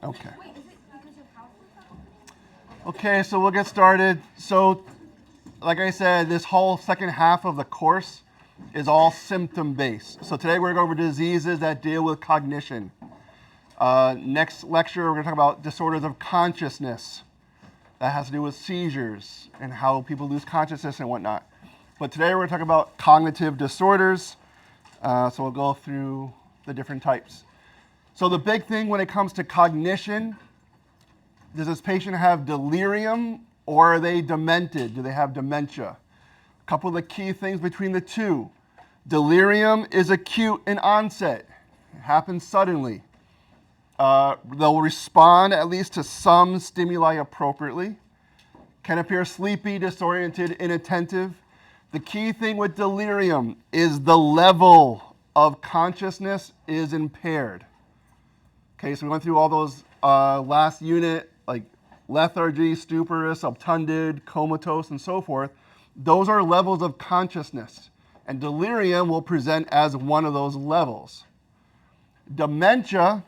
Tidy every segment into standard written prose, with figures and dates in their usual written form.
Okay. Okay, so we'll get started. So, like I said, this whole second half of the course is all symptom-based. So today we're going to go over diseases that deal with cognition. Next lecture, we're going to talk about disorders of consciousness. That has to do with seizures and how people lose consciousness and whatnot. But today we're going to talk about cognitive disorders. So we'll go through the different types. So the big thing when it comes to cognition, does this patient have delirium or are they demented? Do they have dementia? A couple of the key things between the two. Delirium is acute in onset. It happens suddenly. They'll respond at least to some stimuli appropriately. Can appear sleepy, disoriented, inattentive. The key thing with delirium is the level of consciousness is impaired. Okay, so we went through all those last unit, like lethargy, stupor, obtunded, comatose, and so forth. Those are levels of consciousness, and delirium will present as one of those levels. Dementia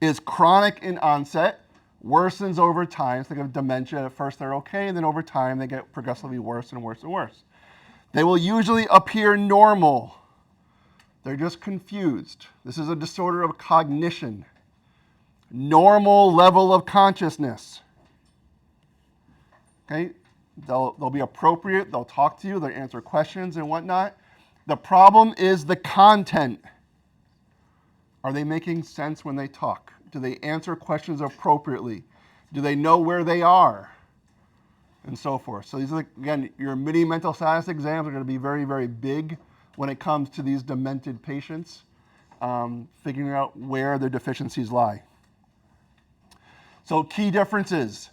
is chronic in onset, worsens over time. Think of dementia, at first they're okay, and then over time they get progressively worse and worse and worse. They will usually appear normal. They're just confused. This is a disorder of cognition. Normal level of consciousness. Okay, they'll be appropriate, they'll talk to you, they'll answer questions and whatnot. The problem is the content. Are they making sense when they talk? Do they answer questions appropriately? Do they know where they are? And so forth. So these are, again, your mini mental status exams are going to be very, very big when it comes to these demented patients, figuring out where their deficiencies lie. So key differences.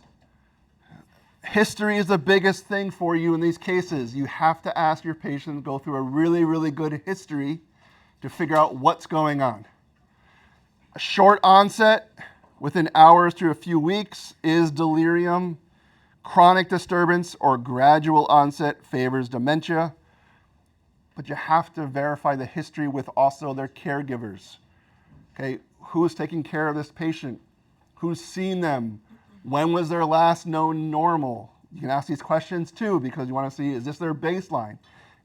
History is the biggest thing for you in these cases. You have to ask your patient, go through a really, really good history to figure out what's going on. A short onset, within hours to a few weeks, is delirium. Chronic disturbance or gradual onset favors dementia. But you have to verify the history with also their caregivers. Okay, who's taking care of this patient? Who's seen them? When was their last known normal? You can ask these questions too because you want to see, is this their baseline?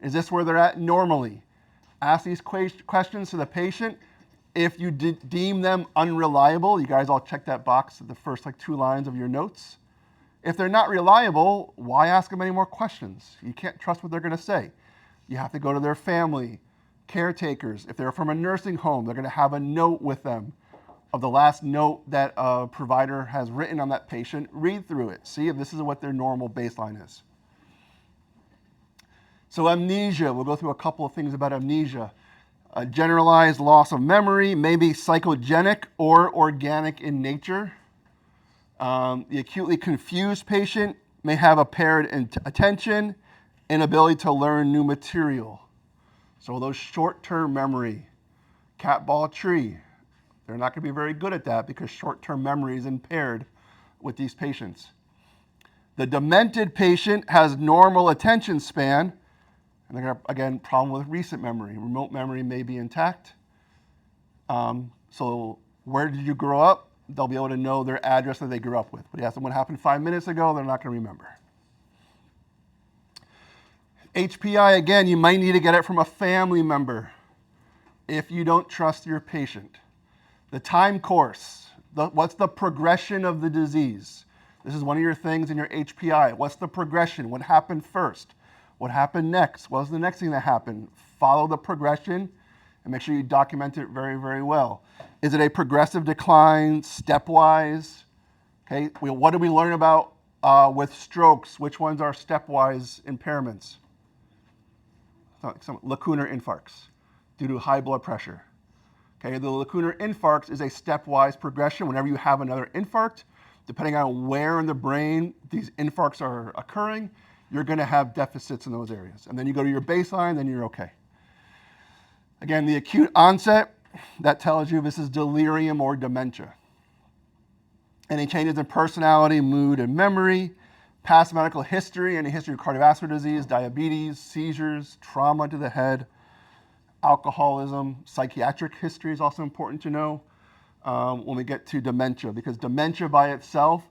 Is this where they're at normally? Ask these questions to the patient. If you deem them unreliable, you guys all check that box at the first two lines of your notes. If they're not reliable, why ask them any more questions? You can't trust what they're going to say. You have to go to their family, caretakers. If they're from a nursing home, they're going to have a note with them of the last note that a provider has written on that patient. Read through it. See if this is what their normal baseline is. So amnesia, we'll go through a couple of things about amnesia. A generalized loss of memory may be psychogenic or organic in nature. The acutely confused patient may have impaired attention, inability to learn new material. So those short-term memory, cat, ball, tree, they're not going to be very good at that because short-term memory is impaired with these patients. The demented patient has normal attention span, and they're going to, again, problem with recent memory. Remote memory may be intact. So where did you grow up? They'll be able to know their address that they grew up with. But you ask them what happened 5 minutes ago, they're not going to remember. HPI, again, you might need to get it from a family member if you don't trust your patient. The time course, what's the progression of the disease? This is one of your things in your HPI. What's the progression? What happened first? What happened next? What was the next thing that happened? Follow the progression and make sure you document it very, very well. Is it a progressive decline, stepwise? Okay, what did we learn about with strokes? Which ones are stepwise impairments? Some lacunar infarcts due to high blood pressure. Okay, the lacunar infarct is a stepwise progression. Whenever you have another infarct, depending on where in the brain these infarcts are occurring, you're going to have deficits in those areas. And then you go to your baseline, then you're okay. Again, the acute onset, that tells you if this is delirium or dementia. Any changes in personality, mood, and memory, past medical history, any history of cardiovascular disease, diabetes, seizures, trauma to the head, alcoholism, psychiatric history is also important to know. when we get to dementia, because dementia by itself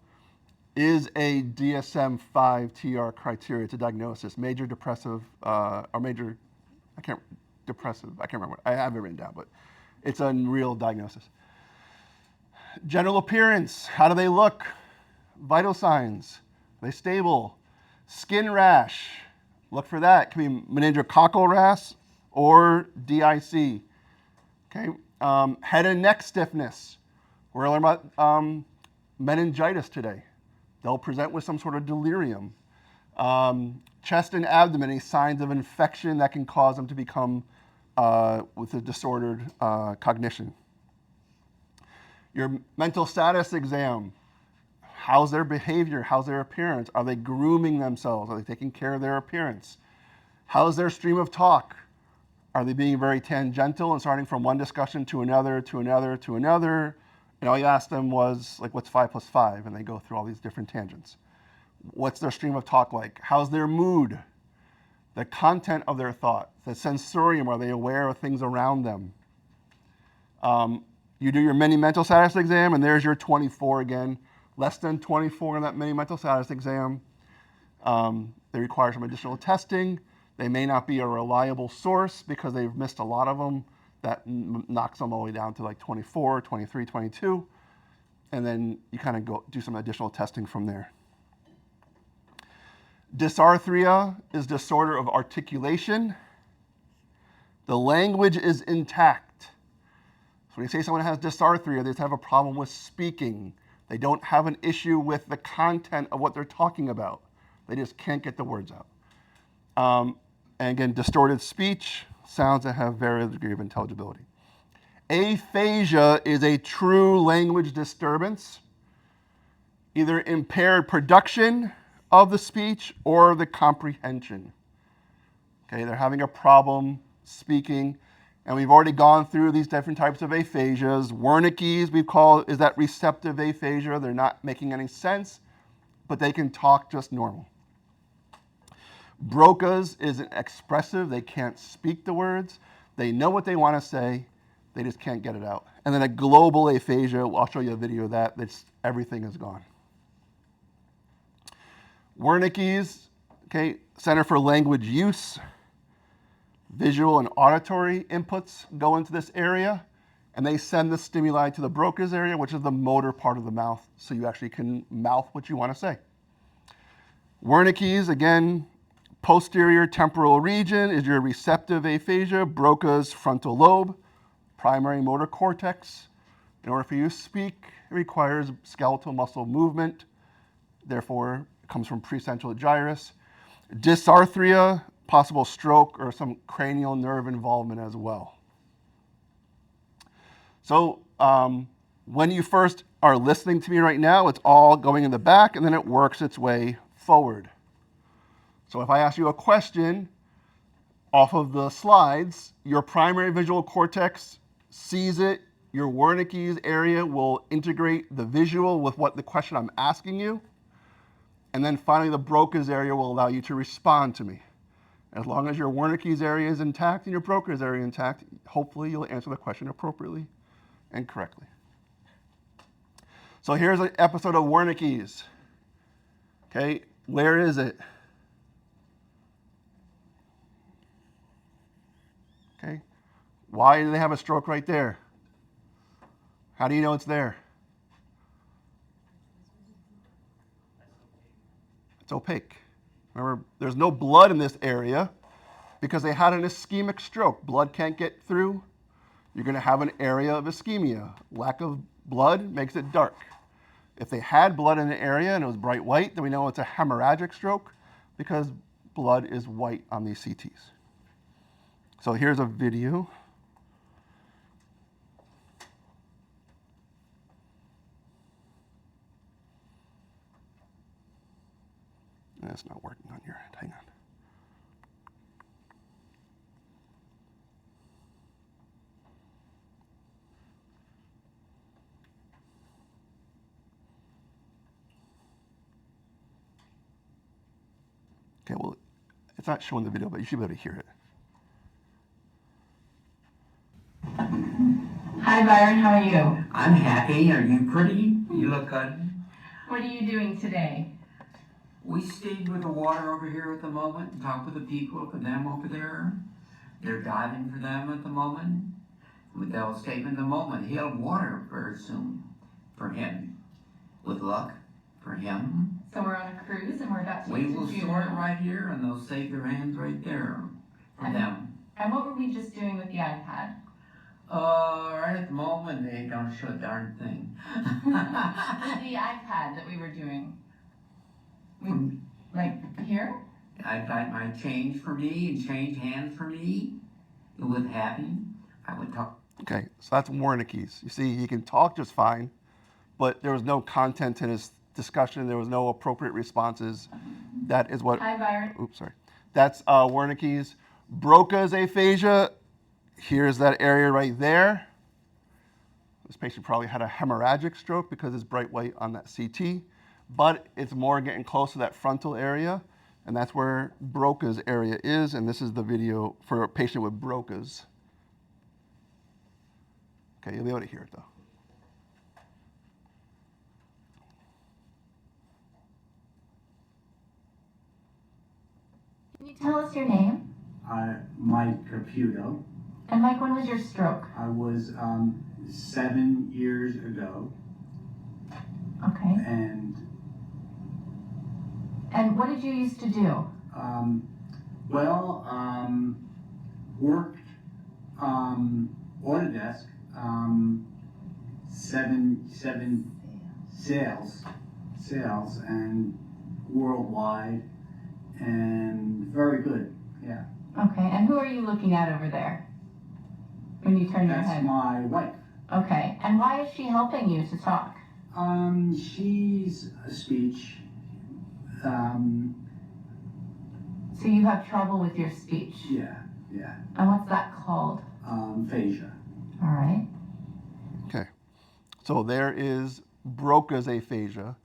is a DSM-5 TR criteria to diagnosis, major depressive or major, depressive, I can't remember. I have it written down, but it's a real diagnosis. General appearance, how do they look? Vital signs, are they stable? Skin rash, look for that. It can be meningococcal rash or DIC. Okay, head and neck stiffness. We're going to learn about meningitis today. They'll present with some sort of delirium. Chest and abdomen, any signs of infection that can cause them to become with a disordered cognition. Your mental status exam, how's their behavior? How's their appearance? Are they grooming themselves? Are they taking care of their appearance? How's their stream of talk? Are they being very tangential and starting from one discussion to another, to another, to another? And all you ask them was, like, what's 5 plus 5? And they go through all these different tangents. What's their stream of talk like? How's their mood? The content of their thought, the sensorium, are they aware of things around them? You do your mini mental status exam, and there's your 24 again. Less than 24 in that mini mental status exam. They require some additional testing. They may not be a reliable source because they've missed a lot of them. That knocks them all the way down to like 24, 23, 22. And then you kind of go do some additional testing from there. Dysarthria is disorder of articulation. The language is intact. So when you say someone has dysarthria, they just have a problem with speaking. They don't have an issue with the content of what they're talking about. They just can't get the words out. And again, distorted speech, sounds that have various degree of intelligibility. Aphasia is a true language disturbance, either impaired production of the speech or the comprehension. Okay, they're having a problem speaking, and we've already gone through these different types of aphasias. Wernicke's we've called is that receptive aphasia. They're not making any sense, but they can talk just normal. Broca's is expressive. They can't speak the words. They know what they want to say. They just can't get it out. And then a global aphasia, I'll show you a video of that. That's everything is gone. Wernicke's, okay, Center for Language Use. Visual and auditory inputs go into this area, and they send the stimuli to the Broca's area, which is the motor part of the mouth, so you actually can mouth what you want to say. Wernicke's, again, posterior temporal region is your receptive aphasia. Broca's frontal lobe, primary motor cortex. In order for you to speak, it requires skeletal muscle movement. Therefore, it comes from precentral gyrus. Dysarthria, possible stroke or some cranial nerve involvement as well. So when you first are listening to me right now, it's all going in the back, and then it works its way forward. So if I ask you a question off of the slides, your primary visual cortex sees it. Your Wernicke's area will integrate the visual with what the question I'm asking you. And then finally, the Broca's area will allow you to respond to me. As long as your Wernicke's area is intact and your Broca's area intact, hopefully you'll answer the question appropriately and correctly. So here's an episode of Wernicke's. Okay, where is it? Okay, why do they have a stroke right there? How do you know it's there? It's opaque. Remember, there's no blood in this area because they had an ischemic stroke. Blood can't get through. You're going to have an area of ischemia. Lack of blood makes it dark. If they had blood in the area and it was bright white, then we know it's a hemorrhagic stroke because blood is white on these CTs. So here's a video. That's not working on your end. Hang on. Okay, well, it's not showing the video, but you should be able to hear it. Hi Byron, how are you? I'm happy. Are you pretty? You look good. What are you doing today? We stayed with the water over here at the moment and talked with the people, for them over there. They're diving for them at the moment. They'll stay in the moment. He'll have water very soon for him. With luck, for him. So we're on a cruise and we're about to We get to will Juneau. store it right here and they'll save their hands right there for them. And what were we just doing with the iPad? Right at the moment they don't show a darn thing. With the iPad that we were doing. Like here? I got my change for me and change hands for me. It would happen. I would talk. Okay, so that's Wernicke's. You see, he can talk just fine, but there was no content in his discussion. There was no appropriate responses. That is what. Hi, Byron. Oops, sorry. That's Wernicke's. Broca's aphasia. Here's that area right there. This patient probably had a hemorrhagic stroke because it's bright white on that CT, but it's more getting close to that frontal area, and that's where Broca's area is, and this is the video for a patient with Broca's. Okay, you'll be able to hear it though. Can you tell us your name? Mike Caputo. And Mike, when was your stroke? I was 7 years ago, Okay. and what did you used to do? worked Autodesk, seven sales, and worldwide, and very good. Yeah. Okay, and who are you looking at over there? When you turn your That's head. my wife. Okay, and why is she helping you to talk? She's a speech. So you have trouble with your speech. Yeah. And what's that called? Aphasia. All right. Okay, so there is Broca's aphasia.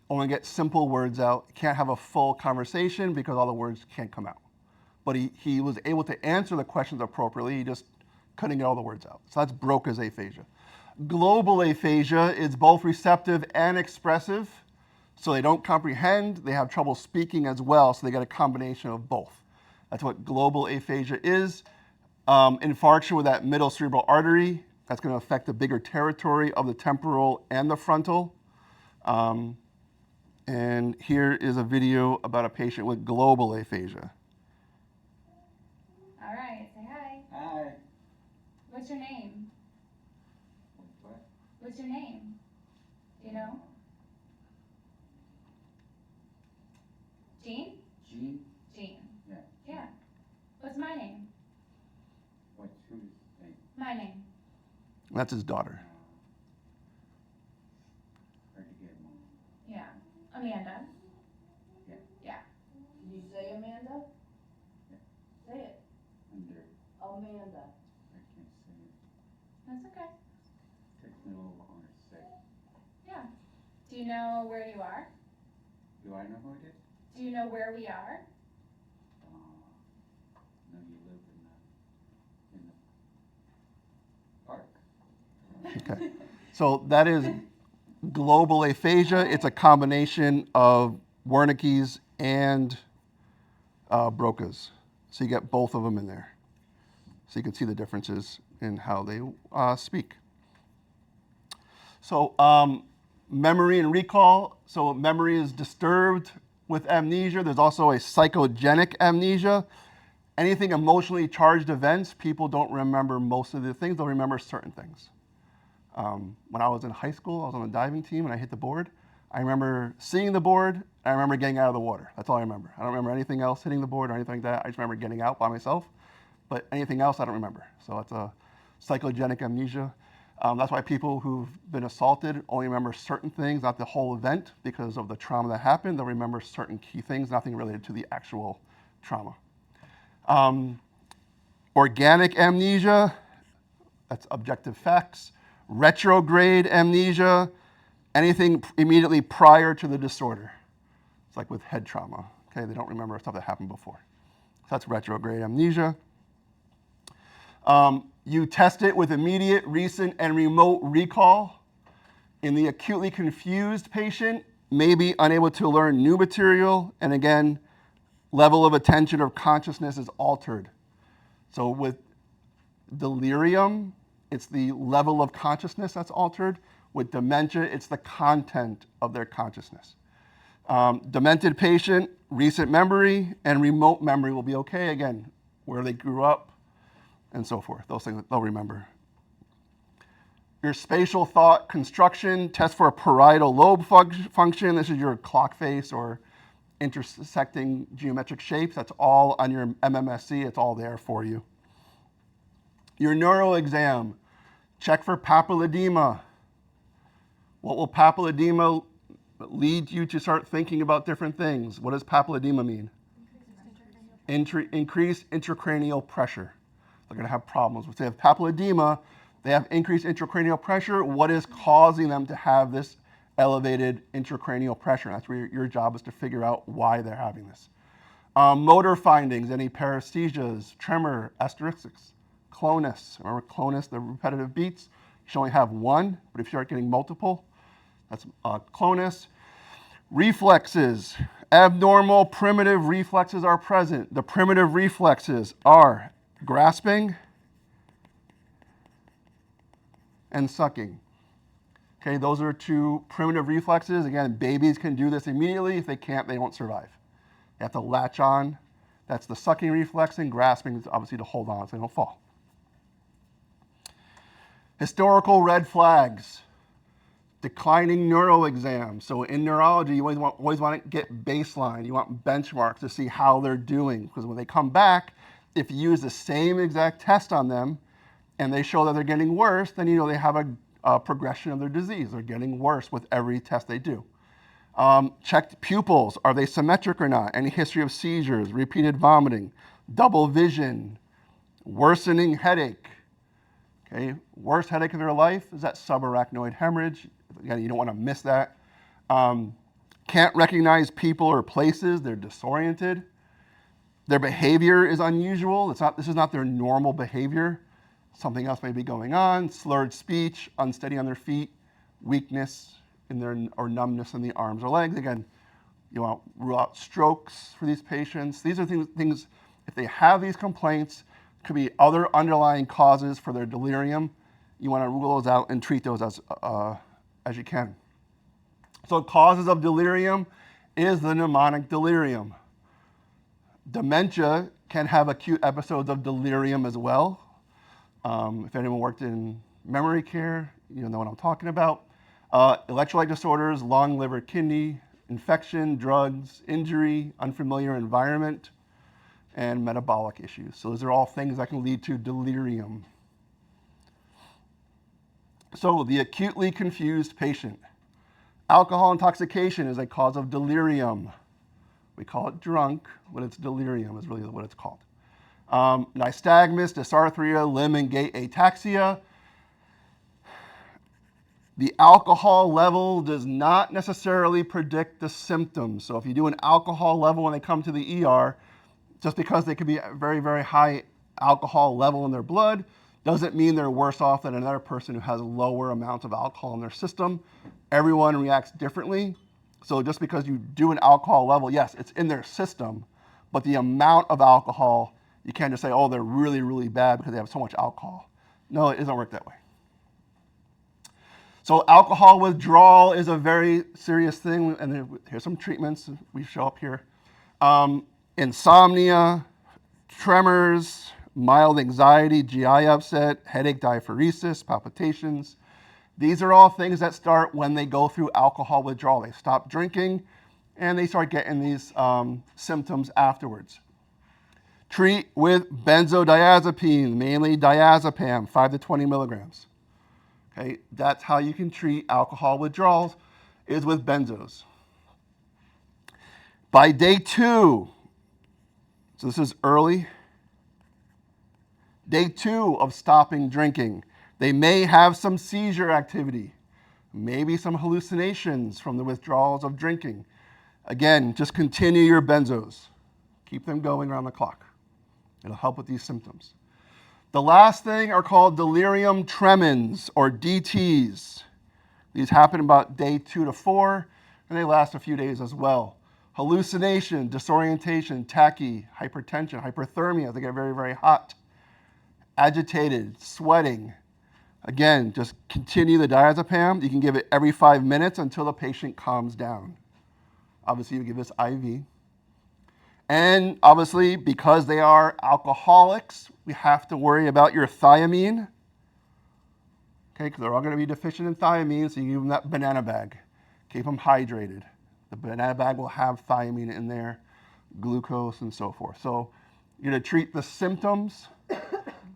Only get simple words out. Can't have a full conversation because all the words can't come out. But he was able to answer the questions appropriately. He just couldn't get all the words out. So that's Broca's aphasia. Global aphasia is both receptive and expressive. So they don't comprehend. They have trouble speaking as well. So they get a combination of both. That's what global aphasia is. Infarction with that middle cerebral artery. That's going to affect the bigger territory of the temporal and the frontal. And here is a video about a patient with global aphasia. All right, say hi. Hi. What's your name? What? What's your name? Do you know? Jean? Jean? Jean. Yeah. Yeah. What's my name? What's whose name? My name. That's his daughter. Hard to get one. Yeah. Amanda. Yeah. Yeah. Did you say Amanda? Yeah. Say it. Under. Amanda. I can't say it. That's okay. Takes me a little longer to say. Yeah. Do you know where you are? Do I know who it is? Do you know where we are? No, you live in the park. Okay. So that is global aphasia. It's a combination of Wernicke's and Broca's. So you get both of them in there. So you can see the differences in how they speak. So memory and recall. So memory is disturbed with amnesia. There's also a psychogenic amnesia. Anything emotionally charged events, people don't remember most of the things. They'll remember certain things. When I was in high school, I was on the diving team and I hit the board. I remember seeing the board, and I remember getting out of the water. That's all I remember. I don't remember anything else hitting the board or anything like that. I just remember getting out by myself. But anything else, I don't remember. So that's a psychogenic amnesia. That's why people who've been assaulted only remember certain things, not the whole event, because of the trauma that happened. They'll remember certain key things, nothing related to the actual trauma. Organic amnesia, that's objective facts. Retrograde amnesia, anything immediately prior to the disorder. It's like with head trauma. Okay, they don't remember stuff that happened before. So that's retrograde amnesia. You test it with immediate, recent, and remote recall. In the acutely confused patient, may be unable to learn new material, and again, level of attention or consciousness is altered. So with delirium, it's the level of consciousness that's altered. With dementia, it's the content of their consciousness. Demented patient, recent memory and remote memory will be okay. Again, where they grew up and so forth. Those things they'll remember. Your spatial thought construction, test for a parietal lobe function. This is your clock face or intersecting geometric shapes. That's all on your MMSC. It's all there for you. Your neuro exam, check for papilledema. What will papilledema lead you to start thinking about different things? What does papilledema mean? Increased intracranial pressure. They're going to have problems. If they have papilledema, they have increased intracranial pressure. What is causing them to have this elevated intracranial pressure? That's where your job is to figure out why they're having this. Motor findings, any paresthesias, tremor, asterisks, clonus. Remember clonus, the repetitive beats? You should only have one, but if you start getting multiple, that's clonus. Reflexes, abnormal primitive reflexes are present. The primitive reflexes are grasping and sucking. Okay, those are two primitive reflexes. Again, babies can do this immediately. If they can't, they won't survive. They have to latch on. That's the sucking reflex, and grasping is obviously to hold on so they don't fall. Historical red flags. Declining neuro exams. So in neurology, you always want to get baseline. You want benchmarks to see how they're doing. Because when they come back, if you use the same exact test on them and they show that they're getting worse, then you know they have a progression of their disease. They're getting worse with every test they do. Check pupils. Are they symmetric or not? Any history of seizures, repeated vomiting, double vision, worsening headache. Okay, worst headache of their life is that subarachnoid hemorrhage. Again, you don't want to miss that. Can't recognize people or places. They're disoriented. Their behavior is unusual. This is not their normal behavior. Something else may be going on. Slurred speech, unsteady on their feet, weakness in their or numbness in the arms or legs. Again, you want to rule out strokes for these patients. These are things if they have these complaints, could be other underlying causes for their delirium. You want to rule those out and treat those as you can. So causes of delirium is the mnemonic delirium. Dementia can have acute episodes of delirium as well. If anyone worked in memory care, you know what I'm talking about. Electrolyte disorders, lung, liver, kidney, infection, drugs, injury, unfamiliar environment, and metabolic issues. So those are all things that can lead to delirium. So the acutely confused patient. Alcohol intoxication is a cause of delirium. We call it drunk, but it's delirium is really what it's called. Nystagmus, dysarthria, limb and gait ataxia. The alcohol level does not necessarily predict the symptoms. So if you do an alcohol level when they come to the ER, just because they could be a very, very high alcohol level in their blood, doesn't mean they're worse off than another person who has lower amounts of alcohol in their system. Everyone reacts differently. So just because you do an alcohol level, yes, it's in their system, but the amount of alcohol, you can't just say, oh, they're really, really bad because they have so much alcohol. No, it doesn't work that way. So alcohol withdrawal is a very serious thing, and here's some treatments we show up here. Insomnia, tremors, mild anxiety, GI upset, headache, diaphoresis, palpitations. These are all things that start when they go through alcohol withdrawal. They stop drinking and they start getting these symptoms afterwards. Treat with benzodiazepine, mainly diazepam, 5 to 20 milligrams. Okay, that's how you can treat alcohol withdrawals, is with benzos. By day 2, so this is early, day 2 of stopping drinking, they may have some seizure activity, maybe some hallucinations from the withdrawals of drinking. Again, just continue your benzos. Keep them going around the clock. It'll help with these symptoms. The last thing are called delirium tremens, or DTs. These happen about day 2 to 4, and they last a few days as well. Hallucination, disorientation, tachy, hypertension, hyperthermia, they get very, very hot. Agitated, sweating. Again, just continue the diazepam. You can give it every 5 minutes until the patient calms down. Obviously, you give this IV. And obviously, because they are alcoholics, we have to worry about your thiamine. Okay, because they're all going to be deficient in thiamine, so you give them that banana bag. Keep them hydrated. The banana bag will have thiamine in there, glucose, and so forth. So you're going to treat the symptoms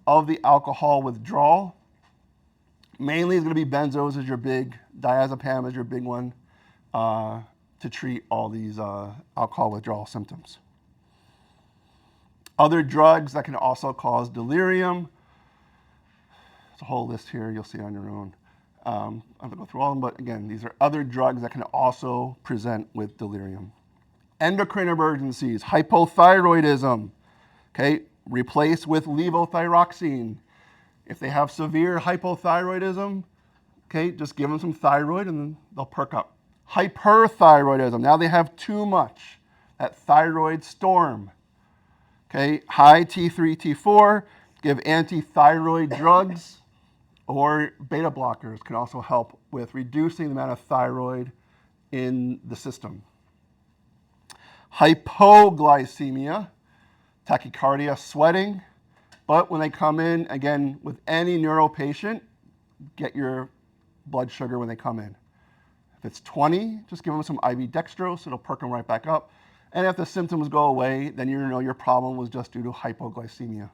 of the alcohol withdrawal. Mainly it's going to be benzos is your big, diazepam is your big one to treat all these alcohol withdrawal symptoms. Other drugs that can also cause delirium. There's a whole list here, you'll see on your own. I'm not going to go through all of them, but again, these are other drugs that can also present with delirium. Endocrine emergencies, hypothyroidism, okay, replace with levothyroxine. If they have severe hypothyroidism, okay, just give them some thyroid and then they'll perk up. Hyperthyroidism, now they have too much, that thyroid storm. Okay, high T3, T4, give anti-thyroid drugs, or beta blockers can also help with reducing the amount of thyroid in the system. Hypoglycemia, tachycardia, sweating, but when they come in, again, with any neuro patient, get your blood sugar when they come in. If it's 20, just give them some IV dextrose, it'll perk them right back up. And if the symptoms go away, then you know your problem was just due to hypoglycemia.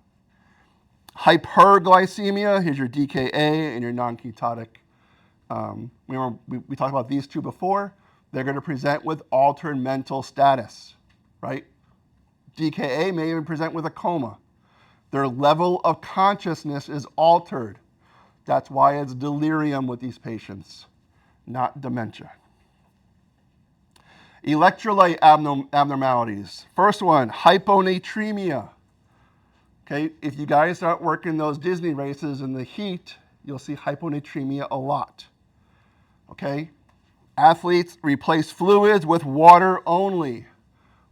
Hyperglycemia, here's your DKA and your non-ketotic. Remember, we talked about these two before. They're going to present with altered mental status, right? DKA may even present with a coma. Their level of consciousness is altered. That's why it's delirium with these patients, not dementia. Electrolyte abnormalities. First one, hyponatremia. Okay, if you guys start working those Disney races in the heat, you'll see hyponatremia a lot. Okay, athletes replace fluids with water only.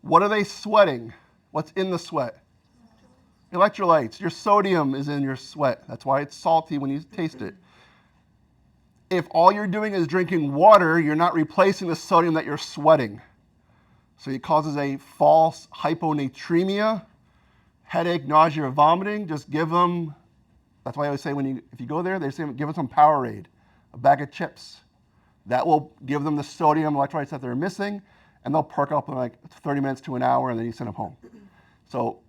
What are they sweating? What's in the sweat? Electrolytes. Your sodium is in your sweat. That's why it's salty when you taste it. If all you're doing is drinking water, you're not replacing the sodium that you're sweating. So it causes a false hyponatremia, headache, nausea, or vomiting. Just give them, that's why I always say if you go there, they say give them some Powerade, a bag of chips. That will give them the sodium electrolytes that they're missing, and they'll perk up in like 30 minutes to an hour, and then you send them home. So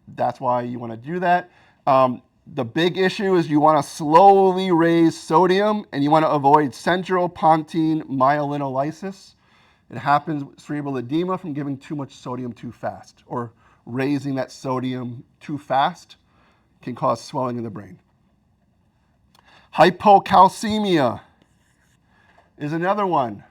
that's why you want to do that. The big issue is you want to slowly raise sodium, and you want to avoid central pontine myelinolysis. It happens with cerebral edema from giving too much sodium too fast, or raising that sodium too fast can cause swelling in the brain. Hypocalcemia is another one.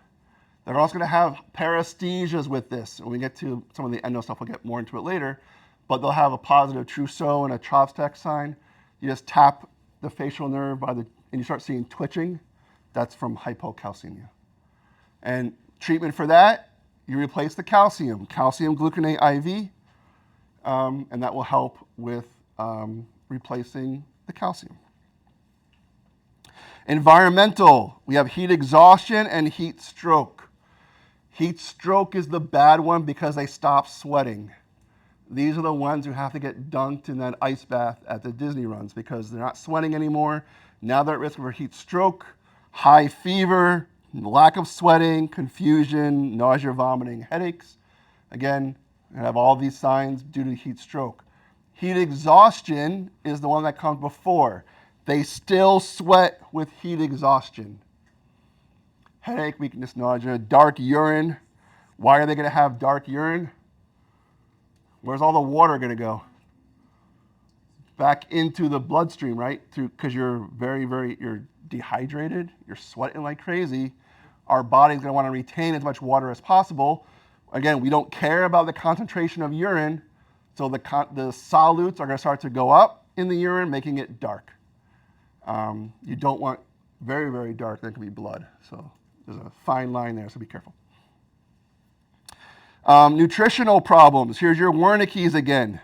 They're also going to have paresthesias with this. When we get to some of the endo stuff, we'll get more into it later, but they'll have a positive Trousseau and a Chopstick sign. You just tap the facial nerve and you start seeing twitching. That's from hypocalcemia. And treatment for that, you replace the calcium gluconate IV, and that will help with replacing the calcium. Environmental, we have heat exhaustion and heat stroke. Heat stroke is the bad one because they stop sweating. These are the ones who have to get dunked in that ice bath at the Disney runs because they're not sweating anymore. Now they're at risk of a heat stroke, high fever, lack of sweating, confusion, nausea, vomiting, headaches. Again, you have all these signs due to heat stroke. Heat exhaustion is the one that comes before. They still sweat with heat exhaustion. Headache, weakness, nausea, dark urine. Why are they going to have dark urine? Where's all the water going to go? Back into the bloodstream, right? Because you're you're dehydrated, you're sweating like crazy. Our body's going to want to retain as much water as possible. Again, we don't care about the concentration of urine, so the solutes are going to start to go up in the urine, making it dark. You don't want very, very dark, then it can be blood. So there's a fine line there, so be careful. Nutritional problems. Here's your Wernicke's again.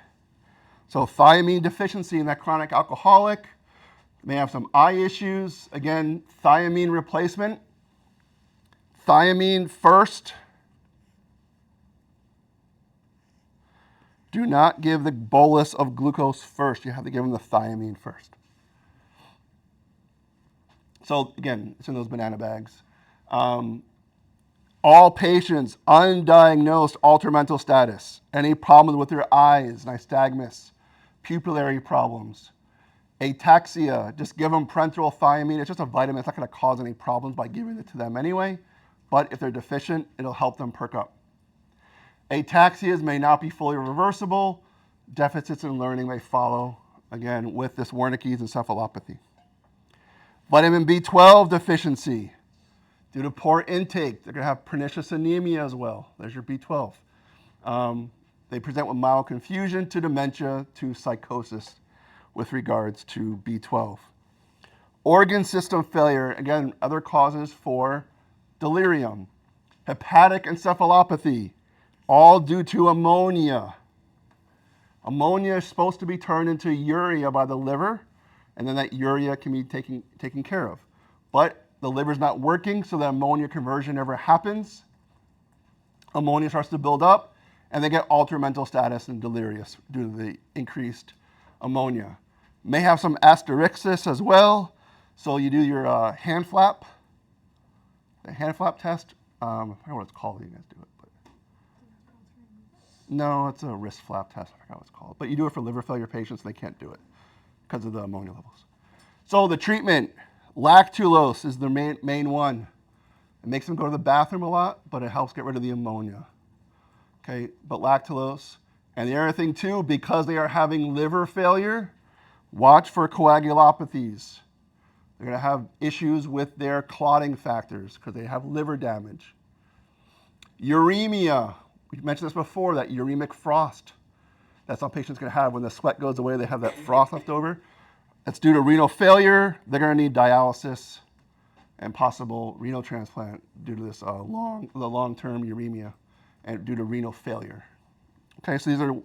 So thiamine deficiency in that chronic alcoholic. May have some eye issues. Again, thiamine replacement. Thiamine first. Do not give the bolus of glucose first. You have to give them the thiamine first. So again, it's in those banana bags. All patients, undiagnosed altered mental status, any problems with their eyes, nystagmus, pupillary problems, ataxia, just give them parenteral thiamine. It's just a vitamin. It's not going to cause any problems by giving it to them anyway. But if they're deficient, it'll help them perk up. Ataxias may not be fully reversible. Deficits in learning may follow, again, with this Wernicke's encephalopathy. Vitamin B12 deficiency. Due to poor intake, they're going to have pernicious anemia as well. There's your B12. They present with mild confusion to dementia to psychosis with regards to B12. Organ system failure, again, other causes for delirium. Hepatic encephalopathy, all due to ammonia. Ammonia is supposed to be turned into urea by the liver, and then that urea can be taken care of. But the liver's not working, so the ammonia conversion never happens. Ammonia starts to build up, and they get altered mental status and delirious due to the increased ammonia. May have some asterixis as well, so you do your hand flap, the hand flap test. I forgot what it's called. You guys do it, but no, it's a wrist flap test. I forgot what it's called. But you do it for liver failure patients, and they can't do it because of the ammonia levels. So the treatment. Lactulose is the main one. It makes them go to the bathroom a lot, but it helps get rid of the ammonia. Okay, but lactulose. And the other thing too, because they are having liver failure, watch for coagulopathies. They're going to have issues with their clotting factors because they have liver damage. Uremia. We mentioned this before, that uremic frost. That's how patients can have when the sweat goes away, they have that froth left over. That's due to renal failure. They're going to need dialysis and possible renal transplant due to this long-term uremia and due to renal failure. Okay, so these are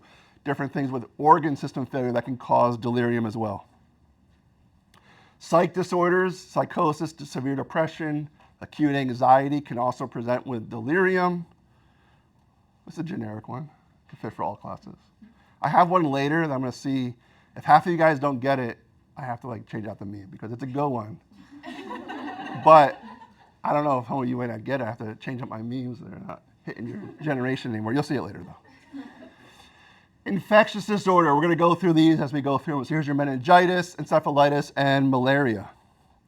different things with organ system failure that can cause delirium as well. Psych disorders, psychosis, severe depression, acute anxiety can also present with delirium. What's a generic one? Can fit for all classes. I have one later that I'm going to see. If half of you guys don't get it, I have to change out the meme because it's a good one. But I don't know if some of you might not get it. I have to change up my memes. They're not hitting your generation anymore. You'll see it later though. Infectious disorder. We're going to go through these as we go through them. So here's your meningitis, encephalitis, and malaria.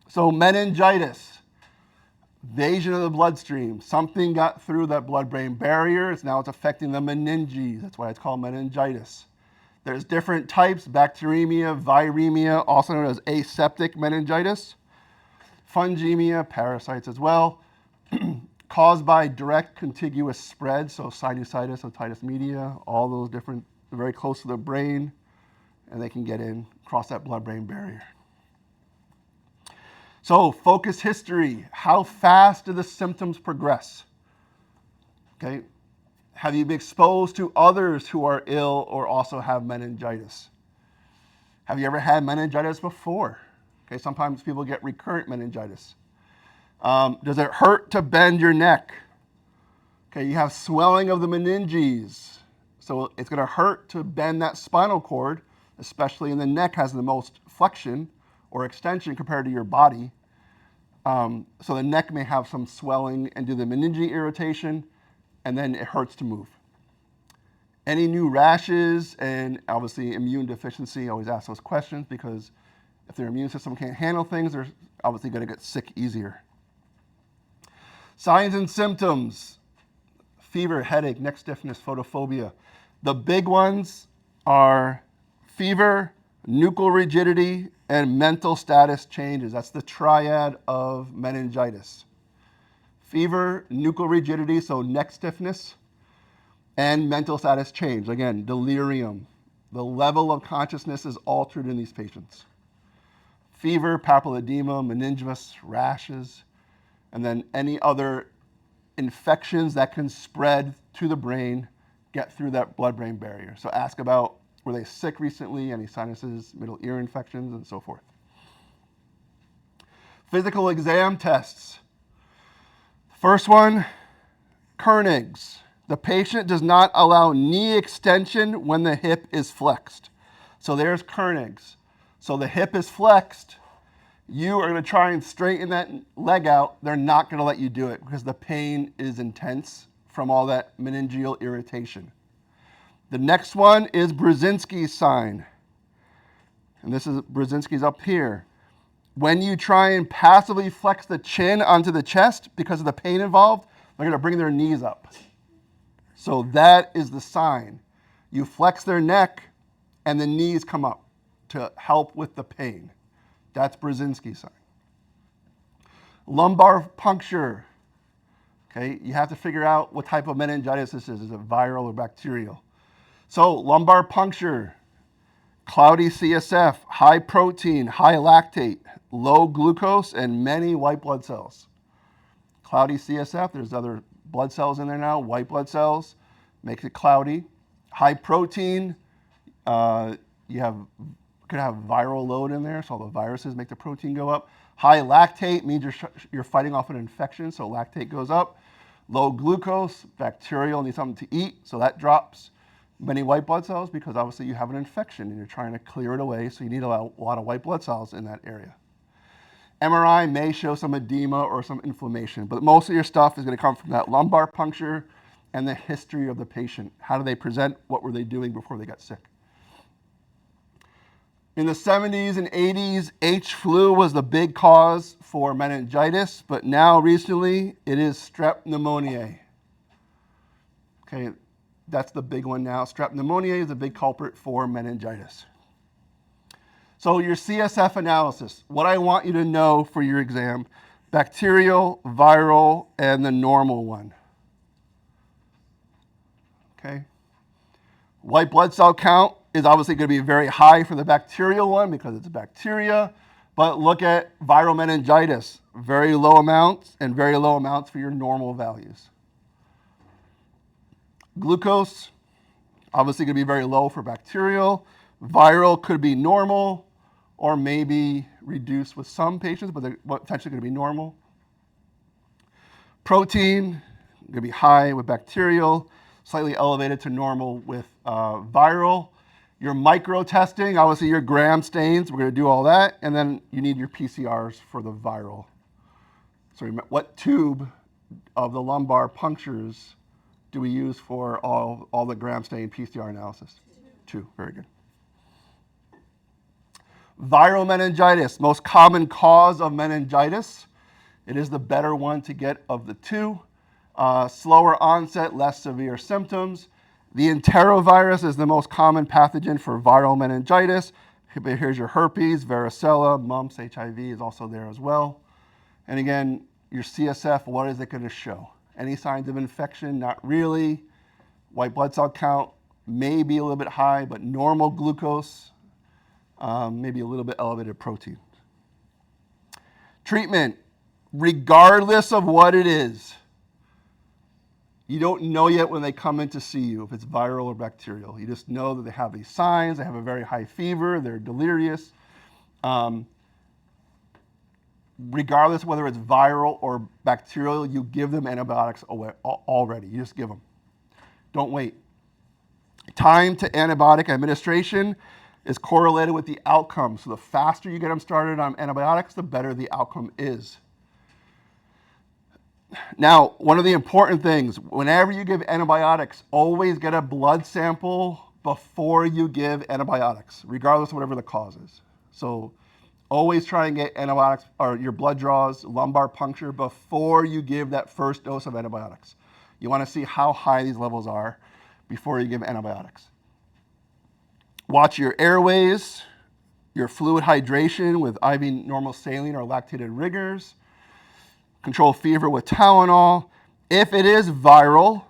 So meningitis, invasion of the bloodstream. Something got through that blood-brain barrier. Now it's affecting the meninges. That's why it's called meningitis. There's different types, bacteremia, viremia, also known as aseptic meningitis, fungemia, parasites as well, caused by direct contiguous spread, so sinusitis, otitis media, all those different, very close to the brain, and they can get in, cross that blood-brain barrier. So focus history, how fast do the symptoms progress? Okay. Have you been exposed to others who are ill or also have meningitis? Have you ever had meningitis before? Okay, sometimes people get recurrent meningitis. Does it hurt to bend your neck? Okay, you have swelling of the meninges. So it's going to hurt to bend that spinal cord, especially in the neck has the most flexion or extension compared to your body. So the neck may have some swelling and do the meningeal irritation, and then it hurts to move. Any new rashes, and obviously immune deficiency, always ask those questions because if their immune system can't handle things, they're obviously going to get sick easier. Signs and symptoms, fever, headache, neck stiffness, photophobia. The big ones are fever, nuchal rigidity, and mental status changes. That's the triad of meningitis. Fever, nuchal rigidity, so neck stiffness, and mental status change. Again, delirium. The level of consciousness is altered in these patients. Fever, papilledema, meningitis, rashes, and then any other infections that can spread to the brain, get through that blood-brain barrier. So ask about, were they sick recently, any sinuses, middle ear infections, and so forth. Physical exam tests. First one, Koenig's. The patient does not allow knee extension when the hip is flexed. So there's Koenig's. So the hip is flexed. You are going to try and straighten that leg out. They're not going to let you do it because the pain is intense from all that meningeal irritation. The next one is Brzezinski's sign. And this is Brzezinski's up here. When you try and passively flex the chin onto the chest because of the pain involved, they're going to bring their knees up. So that is the sign. You flex their neck and the knees come up to help with the pain. That's Brzezinski's sign. Lumbar puncture. Okay, you have to figure out what type of meningitis this is. Is it viral or bacterial? So lumbar puncture, cloudy CSF, high protein, high lactate, low glucose, and many white blood cells. Cloudy CSF, there's other blood cells in there now, white blood cells, makes it cloudy. High protein, could have viral load in there, so all the viruses make the protein go up. High lactate means you're fighting off an infection, so lactate goes up. Low glucose, bacterial, need something to eat, so that drops. Many white blood cells because obviously you have an infection and you're trying to clear it away, so you need a lot of white blood cells in that area. MRI may show some edema or some inflammation, but most of your stuff is going to come from that lumbar puncture and the history of the patient. How do they present? What were they doing before they got sick? In the 70s and 80s, H. flu was the big cause for meningitis, but now recently it is strep pneumoniae. Okay, that's the big one now. Strep pneumoniae is a big culprit for meningitis. So your CSF analysis, what I want you to know for your exam, bacterial, viral, and the normal one. Okay. White blood cell count is obviously going to be very high for the bacterial one because it's bacteria, but look at viral meningitis, very low amounts and very low amounts for your normal values. Glucose, obviously going to be very low for bacterial. Viral could be normal or maybe reduced with some patients, but they're potentially going to be normal. Protein, going to be high with bacterial, slightly elevated to normal with viral. Your micro testing, obviously your gram stains, we're going to do all that, and then you need your PCRs for the viral. So what tube of the lumbar punctures do we use for all the gram stain PCR analysis? 2, very good. Viral meningitis, most common cause of meningitis. It is the better one to get of the 2. Slower onset, less severe symptoms. The enterovirus is the most common pathogen for viral meningitis. Here's your herpes, varicella, mumps, HIV is also there as well. And again, your CSF, what is it going to show? Any signs of infection? Not really. White blood cell count may be a little bit high, but normal glucose, maybe a little bit elevated protein. Treatment, regardless of what it is, you don't know yet when they come in to see you if it's viral or bacterial. You just know that they have these signs, they have a very high fever, they're delirious. Regardless of whether it's viral or bacterial, you give them antibiotics already. You just give them. Don't wait. Time to antibiotic administration is correlated with the outcome. So the faster you get them started on antibiotics, the better the outcome is. Now, one of the important things, whenever you give antibiotics, always get a blood sample before you give antibiotics, regardless of whatever the cause is. So always try and get antibiotics or your blood draws, lumbar puncture before you give that first dose of antibiotics. You want to see how high these levels are before you give antibiotics. Watch your airways, your fluid hydration with IV normal saline or lactated rigors. Control fever with Tylenol. If it is viral,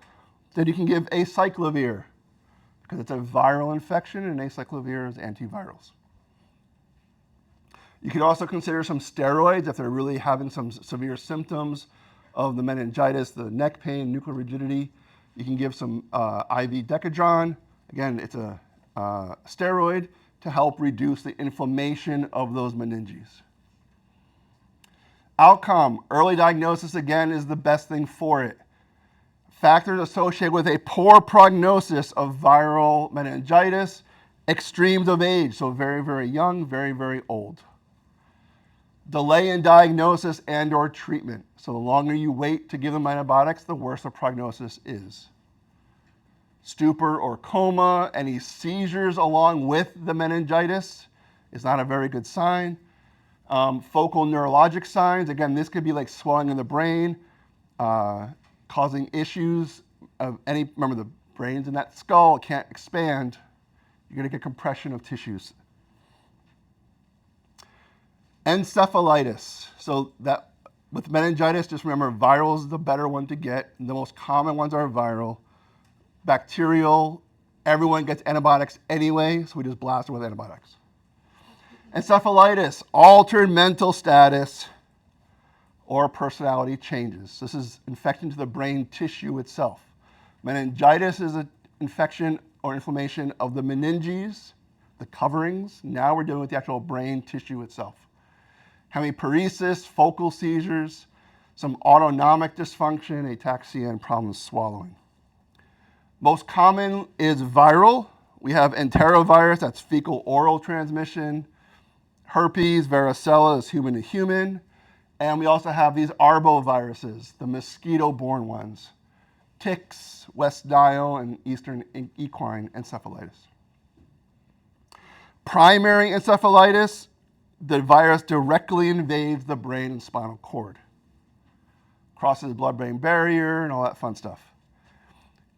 then you can give acyclovir because it's a viral infection, and acyclovir is antivirals. You could also consider some steroids if they're really having some severe symptoms of the meningitis, the neck pain, nuclear rigidity. You can give some IV Decadron. Again, it's a steroid to help reduce the inflammation of those meninges. Outcome, early diagnosis, again, is the best thing for it. Factors associated with a poor prognosis of viral meningitis, extremes of age, so very, very young, very, very old. Delay in diagnosis and or treatment. So the longer you wait to give them antibiotics, the worse the prognosis is. Stupor or coma, any seizures along with the meningitis is not a very good sign. Focal neurologic signs, again, this could be like swelling in the brain, causing issues of any, remember the brain's in that skull, it can't expand. You're gonna get compression of tissues. Encephalitis, so that with meningitis, just remember viral is the better one to get. The most common ones are viral. Bacterial, everyone gets antibiotics anyway, so we just blast it with antibiotics. Encephalitis, altered mental status or personality changes. This is infection to the brain tissue itself. Meningitis is an infection or inflammation of the meninges, the coverings. Now we're dealing with the actual brain tissue itself. Hemiparesis, focal seizures, some autonomic dysfunction, ataxia, and problems swallowing. Most common is viral. We have enterovirus, that's fecal-oral transmission. Herpes, varicella is human to human. And we also have these arboviruses, the mosquito-borne ones. Ticks, West Nile, and Eastern equine encephalitis. Primary encephalitis, the virus directly invades the brain and spinal cord. Crosses the blood-brain barrier and all that fun stuff.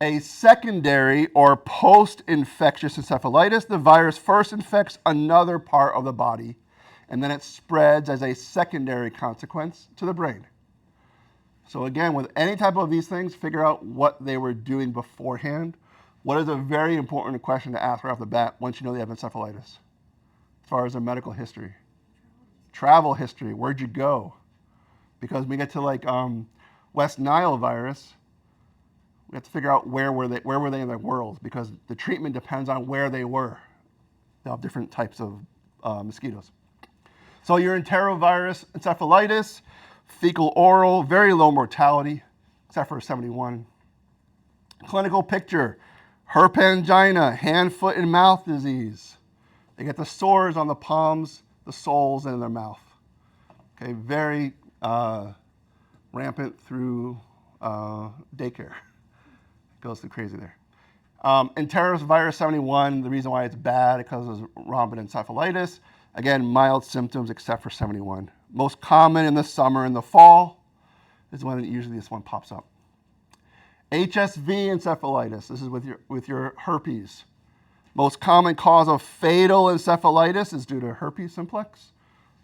A secondary or post-infectious encephalitis, the virus first infects another part of the body, and then it spreads as a secondary consequence to the brain. So again, with any type of these things, figure out what they were doing beforehand. What is a very important question to ask right off the bat once you know they have encephalitis, as far as their medical history? Travel history, where'd you go? Because when we get to like West Nile virus, we have to figure out where were they in the world, because the treatment depends on where they were. They have different types of mosquitoes. So your enterovirus encephalitis, fecal oral, very low mortality, except for 71. Clinical picture, herpangina, hand, foot, and mouth disease. They get the sores on the palms, the soles, and in their mouth. Okay, very rampant through daycare. Goes through crazy there. Enterovirus 71, the reason why it's bad because of rhomboencephalitis. Again, mild symptoms except for 71. Most common in the summer and the fall is when usually this one pops up. HSV encephalitis, this is with your herpes. Most common cause of fatal encephalitis is due to herpes simplex,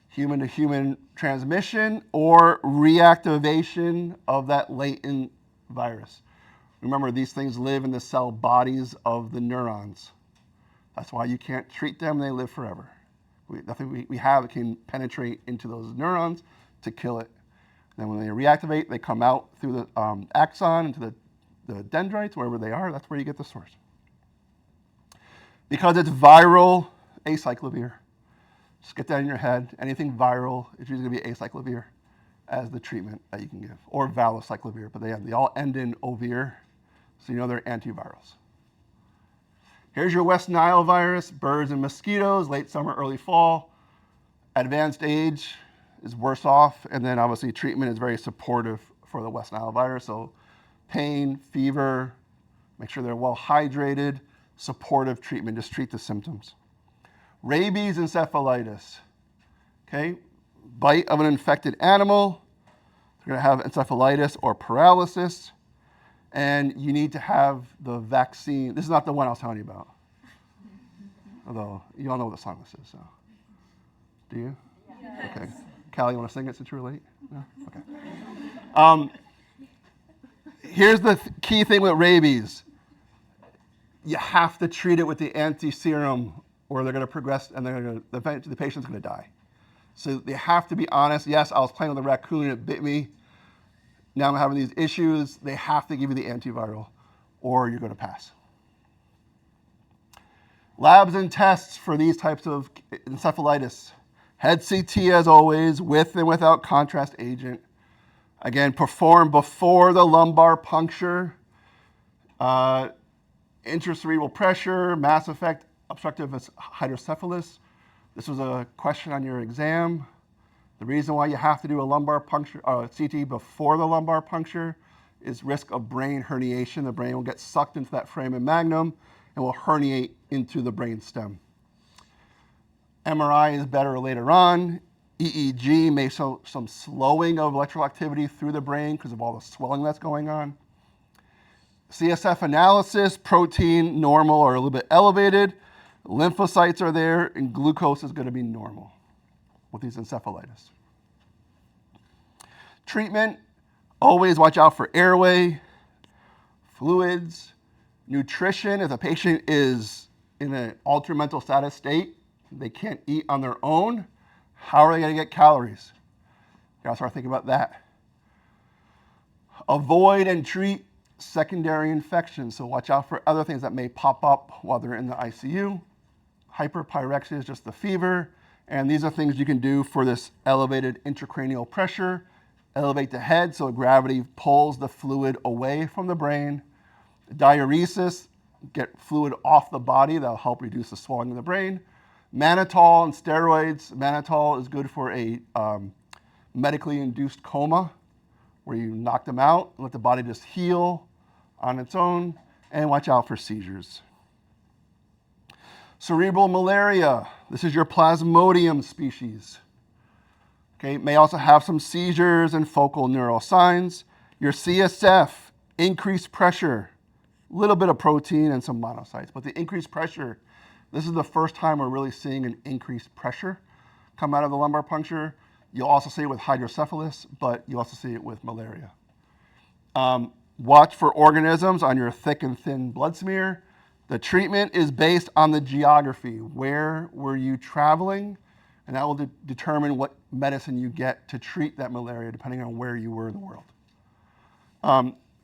human-to-human transmission, or reactivation of that latent virus. Remember, these things live in the cell bodies of the neurons. That's why you can't treat them, they live forever. Nothing we have can penetrate into those neurons to kill it. Then when they reactivate, they come out through the axon into the dendrites, wherever they are, that's where you get the source. Because it's viral, acyclovir. Just get that in your head. Anything viral, it's usually going to be acyclovir as the treatment that you can give, or valacyclovir, but they all end in ovir, so you know they're antivirals. Here's your West Nile virus, birds and mosquitoes, late summer, early fall. Advanced age is worse off, and then obviously treatment is very supportive for the West Nile virus, so pain, fever, make sure they're well hydrated, supportive treatment, just treat the symptoms. Rabies encephalitis, okay? Bite of an infected animal, they're gonna have encephalitis or paralysis, and you need to have the vaccine. This is not the one I was telling you about. Although, you all know what the song this is, so. Do you? Yes. Okay. Callie, you wanna sing it since you were late? No? Okay. Here's the key thing with rabies. you have to treat it with the anti-serum or they're going to progress and the patient's going to die. So they have to be honest. Yes, I was playing with a raccoon and it bit me. Now I'm having these issues. They have to give you the antiviral or you're going to pass. Labs and tests for these types of encephalitis. Head CT as always, with and without contrast agent. Again, perform before the lumbar puncture. Intracerebral pressure, mass effect, obstructive hydrocephalus. This was a question on your exam. The reason why you have to do a lumbar puncture, CT before the lumbar puncture is risk of brain herniation. The brain will get sucked into that foramen magnum and will herniate into the brain stem. MRI is better later on. EEG may show some slowing of electrical activity through the brain because of all the swelling that's going on. CSF analysis, protein normal or a little bit elevated. Lymphocytes are there and glucose is going to be normal with these encephalitis. Treatment, always watch out for airway, fluids, nutrition. If a patient is in an altered mental status state, they can't eat on their own, how are they going to get calories? You gotta start thinking about that. Avoid and treat secondary infections. So watch out for other things that may pop up while they're in the ICU. Hyperpyrexia is just the fever. And these are things you can do for this elevated intracranial pressure. Elevate the head so gravity pulls the fluid away from the brain. Diuresis, get fluid off the body. That'll help reduce the swelling of the brain. Mannitol and steroids. Mannitol is good for a medically induced coma where you knock them out and let the body just heal on its own, and watch out for seizures. Cerebral malaria. This is your Plasmodium species. Okay, may also have some seizures and focal neural signs. Your CSF, increased pressure, a little bit of protein and some monocytes, but the increased pressure, this is the first time we're really seeing an increased pressure come out of the lumbar puncture. You'll also see it with hydrocephalus, but you also see it with malaria. Watch for organisms on your thick and thin blood smear. The treatment is based on the geography. Where were you traveling? And that will determine what medicine you get to treat that malaria, depending on where you were in the world.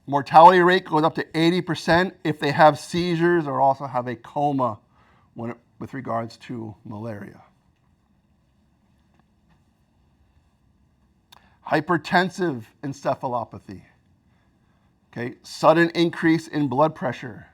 Mortality rate goes up to 80% if they have seizures or also have a coma with regards to malaria. Hypertensive encephalopathy. Okay, sudden increase in blood pressure.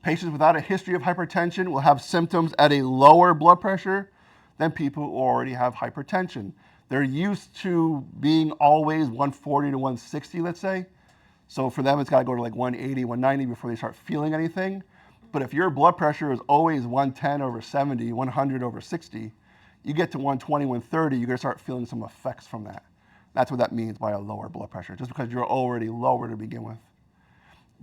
Patients without a history of hypertension will have symptoms at a lower blood pressure than people who already have hypertension. They're used to being always 140 to 160, let's say. So for them, it's got to go to like 180, 190 before they start feeling anything. But if your blood pressure is always 110 over 70, 100 over 60, you get to 120, 130, you're going to start feeling some effects from that. That's what that means by a lower blood pressure, just because you're already lower to begin with.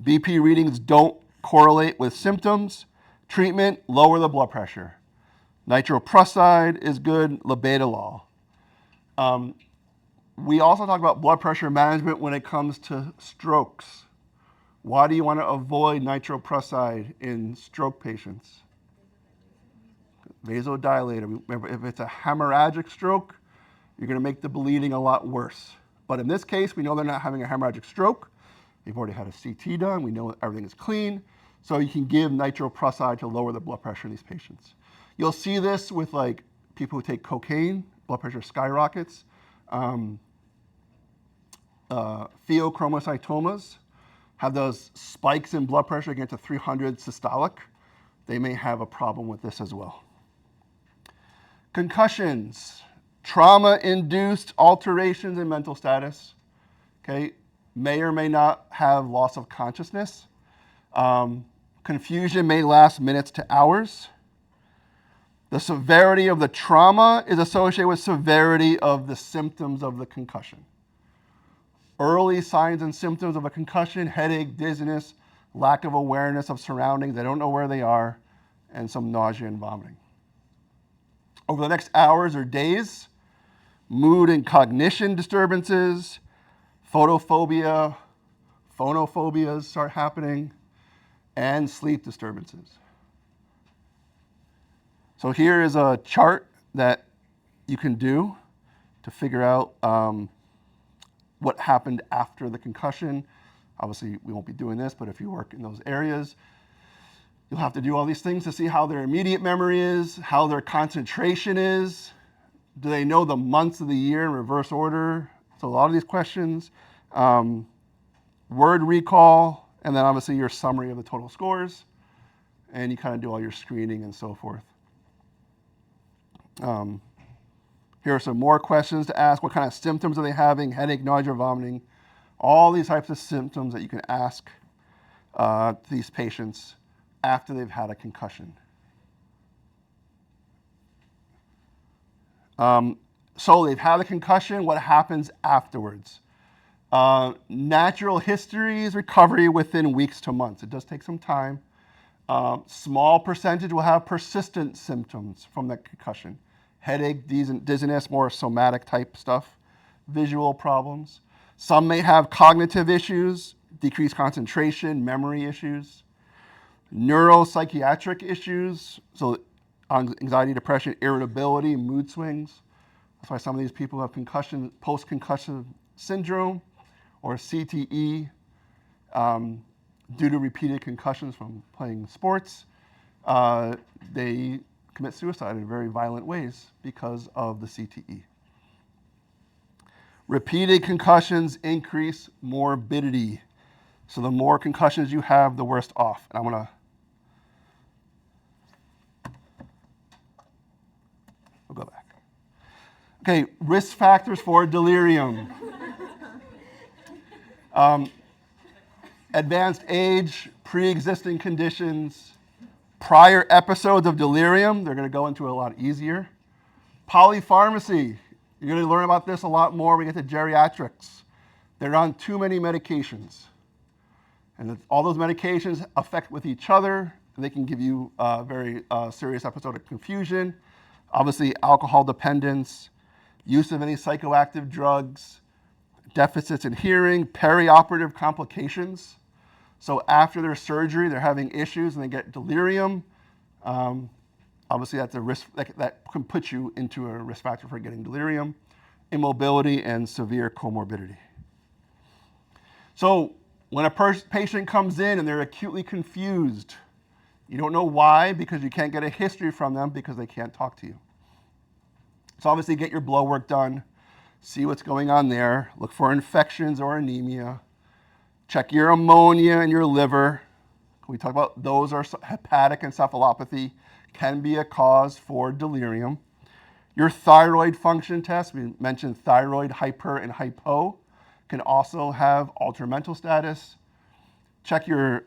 BP readings don't correlate with symptoms. Treatment, lower the blood pressure. Nitroprusside is good, labetalol. We also talk about blood pressure management when it comes to strokes. Why do you want to avoid nitroprusside in stroke patients? Vasodilator. Remember, if it's a hemorrhagic stroke, you're going to make the bleeding a lot worse. But in this case, we know they're not having a hemorrhagic stroke. They've already had a CT done. We know everything is clean. So you can give nitroprusside to lower the blood pressure in these patients. You'll see this with like people who take cocaine, blood pressure skyrockets. Pheochromocytomas have those spikes in blood pressure against to 300 systolic. They may have a problem with this as well. Concussions, trauma-induced alterations in mental status, okay, may or may not have loss of consciousness. Confusion may last minutes to hours. The severity of the trauma is associated with severity of the symptoms of the concussion. Early signs and symptoms of a concussion: headache, dizziness, lack of awareness of surroundings, they don't know where they are, and some nausea and vomiting. Over the next hours or days, mood and cognition disturbances, photophobia, phonophobias start happening. and sleep disturbances. So here is a chart that you can do to figure out what happened after the concussion. Obviously, we won't be doing this, but if you work in those areas, you'll have to do all these things to see how their immediate memory is, how their concentration is. Do they know the months of the year in reverse order? So a lot of these questions. Word recall, and then obviously your summary of the total scores. And you kind of do all your screening and so forth. Here are some more questions to ask. What kind of symptoms are they having? Headache, nausea, vomiting. All these types of symptoms that you can ask to these patients after they've had a concussion. So they've had a concussion. What happens afterwards? Natural history is recovery within weeks to months. It does take some time. Small percentage will have persistent symptoms from that concussion. Headache, dizziness, more somatic type stuff. Visual problems. Some may have cognitive issues, decreased concentration, memory issues. Neuropsychiatric issues, so anxiety, depression, irritability, mood swings. That's why some of these people have concussion, post-concussion syndrome, or CTE, due to repeated concussions from playing sports. They commit suicide in very violent ways because of the CTE. Repeated concussions increase morbidity. So the more concussions you have, the worse off. And I'm gonna we'll go back. Okay, risk factors for delirium. Advanced age, pre-existing conditions, prior episodes of delirium, they're going to go into it a lot easier. Polypharmacy, you're going to learn about this a lot more when we get to geriatrics. They're on too many medications. And all those medications affect with each other, and they can give you a very serious episode of confusion. Obviously, alcohol dependence, use of any psychoactive drugs, deficits in hearing, perioperative complications. So after their surgery, they're having issues and they get delirium. Obviously, that's a risk that can put you into a risk factor for getting delirium, immobility, and severe comorbidity. So when a patient comes in and they're acutely confused, you don't know why, because you can't get a history from them because they can't talk to you. So obviously get your blood work done, see what's going on there, look for infections or anemia, check your ammonia and your liver. We talk about those are hepatic encephalopathy, can be a cause for delirium. Your thyroid function test, we mentioned thyroid hyper and hypo, can also have altered mental status. Check your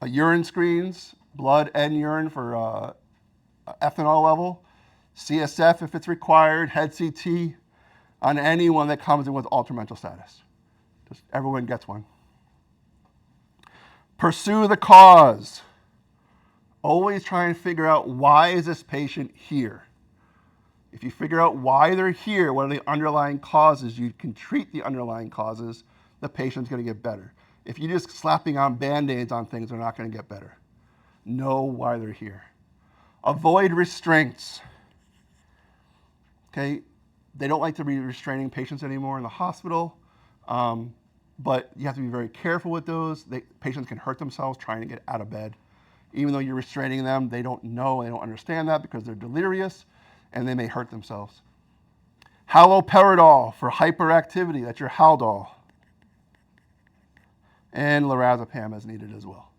urine screens, blood and urine for ethanol level, CSF if it's required, head CT on anyone that comes in with altered mental status. Just everyone gets one. Pursue the cause. Always try and figure out, why is this patient here? If you figure out why they're here, what are the underlying causes, you can treat the underlying causes, the patient's going to get better. If you're just slapping on Band-Aids on things, they're not going to get better. Know why they're here. Avoid restraints. Okay, they don't like to be restraining patients anymore in the hospital, but you have to be very careful with those. Patients can hurt themselves trying to get out of bed. Even though you're restraining them, they don't know, they don't understand that because they're delirious, and they may hurt themselves. Haloperidol for hyperactivity, that's your Haldol. And lorazepam as needed as well.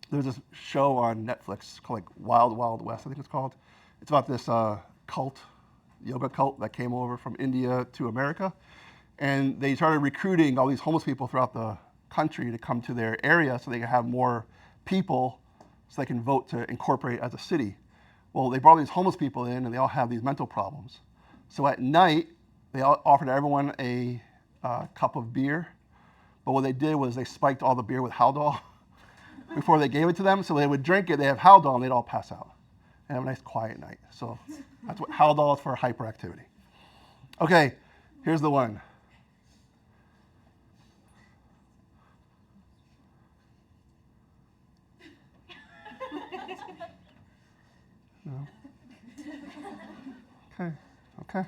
There's this show on Netflix called Wild Wild West, I think it's called. It's about this cult, yoga cult that came over from India to America. And they started recruiting all these homeless people throughout the country to come to their area so they can have more people so they can vote to incorporate as a city. Well, they brought these homeless people in and they all have these mental problems. So at night, they all offered everyone a cup of beer. But what they did was they spiked all the beer with Haldol before they gave it to them. So they would drink it, they have Haldol, and they'd all pass out and have a nice quiet night. So that's what Haldol is for, hyperactivity. Okay, here's the one. Okay.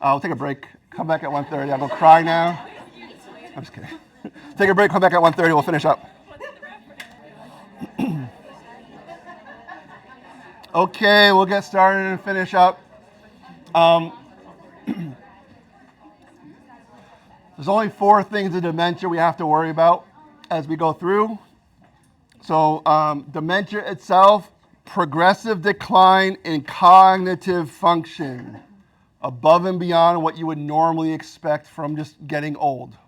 I'll take a break. Come back at 1:30. I'll go cry now. I'm just kidding. Take a break. Come back at 1:30. We'll finish up. Okay, we'll get started and finish up. There's only 4 things in dementia we have to worry about as we go through. So dementia itself, progressive decline in cognitive function, above and beyond what you would normally expect from just getting old.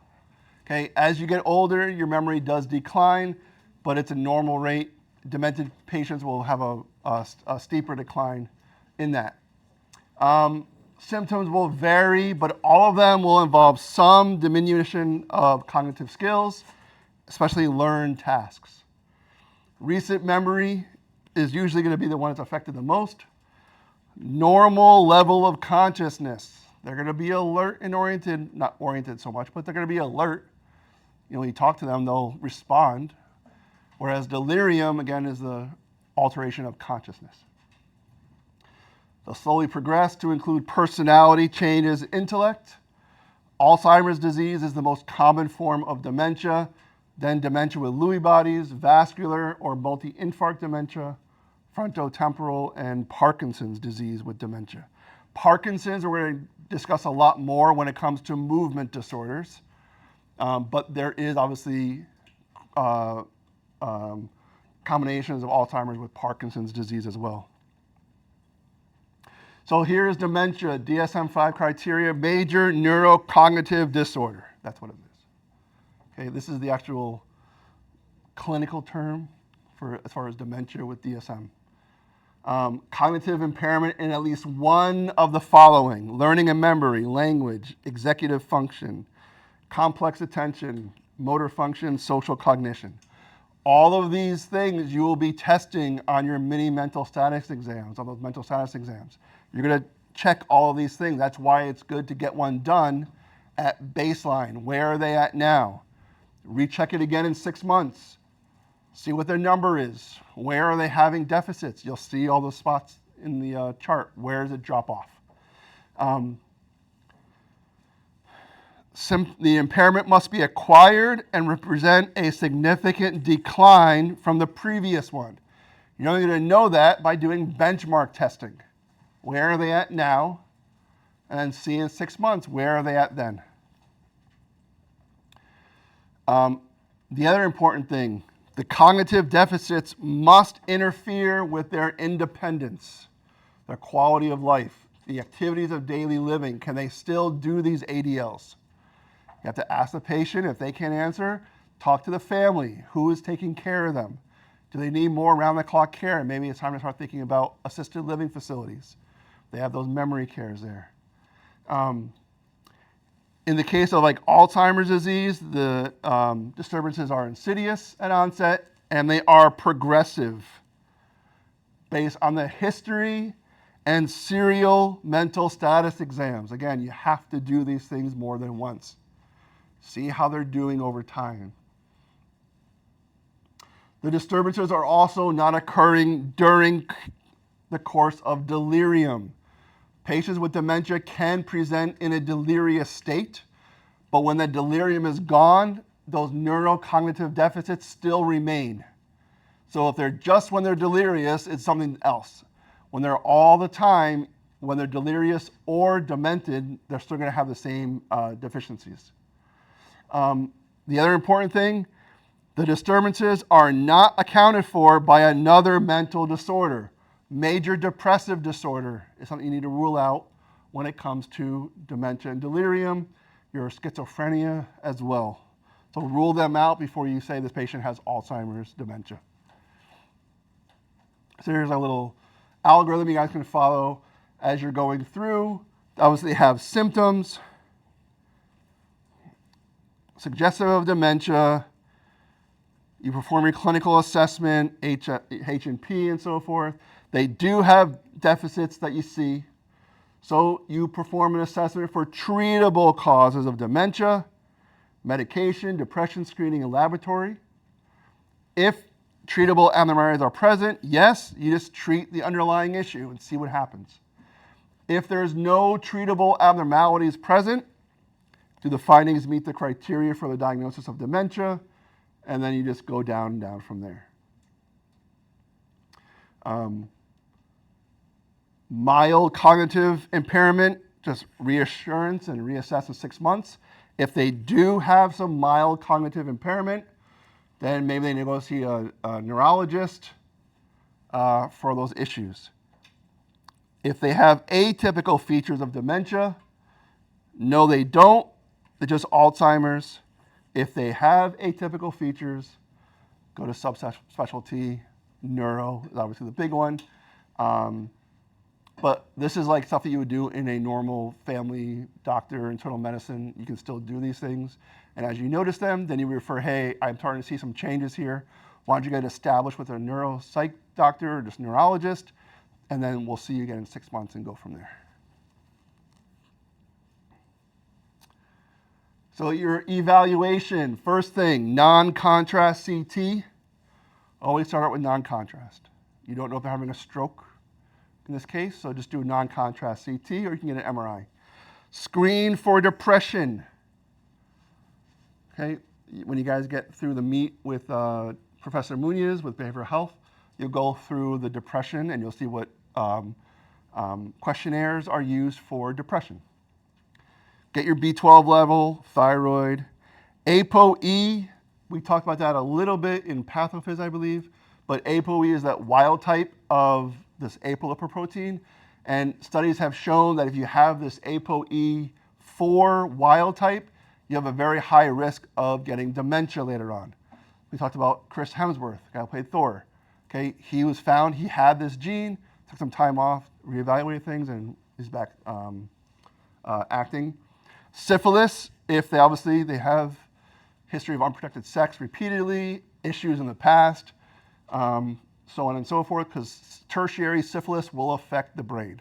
Okay, as you get older, your memory does decline, but it's a normal rate. Demented patients will have a steeper decline in that. Symptoms will vary, but all of them will involve some diminution of cognitive skills, especially learned tasks. Recent memory is usually going to be the one that's affected the most. Normal level of consciousness. They're going to be alert and oriented, not oriented so much, but they're going to be alert. When you talk to them, they'll respond. Whereas delirium, again, is the alteration of consciousness. They'll slowly progress to include personality changes, intellect. Alzheimer's disease is the most common form of dementia, then dementia with Lewy bodies, vascular or multi-infarct dementia, frontotemporal, and Parkinson's disease with dementia. Parkinson's, we're going to discuss a lot more when it comes to movement disorders, but there is obviously combinations of Alzheimer's with Parkinson's disease as well. So here's dementia, DSM-5 criteria, major neurocognitive disorder. That's what it is. Okay, this is the actual clinical term for as far as dementia with DSM. Cognitive impairment in at least one of the following: learning and memory, language, executive function, complex attention, motor function, social cognition. All of these things you will be testing on your mini mental status exams, on those mental status exams. You're going to check all of these things. That's why it's good to get one done at baseline. Where are they at now? Recheck it again in 6 months. See what their number is. Where are they having deficits? You'll see all those spots in the chart. Where does it drop off? The impairment must be acquired and represent a significant decline from the previous one. You're only going to know that by doing benchmark testing. Where are they at now? And then see in 6 months, where are they at then? The other important thing, the cognitive deficits must interfere with their independence, their quality of life, the activities of daily living. Can they still do these ADLs? You have to ask the patient. If they can't answer, talk to the family. Who is taking care of them? Do they need more round-the-clock care? Maybe it's time to start thinking about assisted living facilities. They have those memory cares there. In the case of like Alzheimer's disease, the disturbances are insidious at onset and they are progressive based on the history and serial mental status exams. Again, you have to do these things more than once. See how they're doing over time. The disturbances are also not occurring during the course of delirium. Patients with dementia can present in a delirious state, but when the delirium is gone, those neurocognitive deficits still remain. So if they're just when they're delirious, it's something else. When they're all the time, when they're delirious or demented, they're still going to have the same deficiencies. The other important thing, the disturbances are not accounted for by another mental disorder. Major depressive disorder is something you need to rule out when it comes to dementia and delirium, your schizophrenia as well. So rule them out before you say this patient has Alzheimer's dementia. So here's a little algorithm you guys can follow as you're going through. Obviously, have symptoms, suggestive of dementia. You perform your clinical assessment, H&P and so forth. They do have deficits that you see. So you perform an assessment for treatable causes of dementia, medication, depression screening, and laboratory. If treatable abnormalities are present, yes, you just treat the underlying issue and see what happens. If there's no treatable abnormalities present, do the findings meet the criteria for the diagnosis of dementia? And then you just go down and down from there. Mild cognitive impairment, just reassurance and reassess in 6 months. If they do have some mild cognitive impairment, then maybe they need to go see a neurologist for those issues. If they have atypical features of dementia, no, they don't. They're just Alzheimer's. If they have atypical features, go to subspecialty. Neuro is obviously the big one. But this is like stuff that you would do in a normal family doctor, internal medicine. You can still do these things. And as you notice them, then you refer, hey, I'm starting to see some changes here. Why don't you get established with a neuropsych doctor or just neurologist? And then we'll see you again in 6 months and go from there. So your evaluation, first thing, non-contrast CT. Always start out with non-contrast. You don't know if they're having a stroke in this case, so just do a non-contrast CT, or you can get an MRI. Screen for depression. Okay, when you guys get through the meet with Professor Munoz with behavioral health, you'll go through the depression and you'll see what questionnaires are used for depression. Get your B12 level, thyroid. ApoE, we talked about that a little bit in pathophys, I believe, but ApoE is that wild type of this apolipoprotein, and studies have shown that if you have this ApoE4 wild type, you have a very high risk of getting dementia later on. We talked about Chris Hemsworth, the guy who played Thor. Okay, he was found, he had this gene, took some time off, reevaluated things, and is back acting. Syphilis, if they have history of unprotected sex repeatedly, issues in the past, so on and so forth, because tertiary syphilis will affect the brain.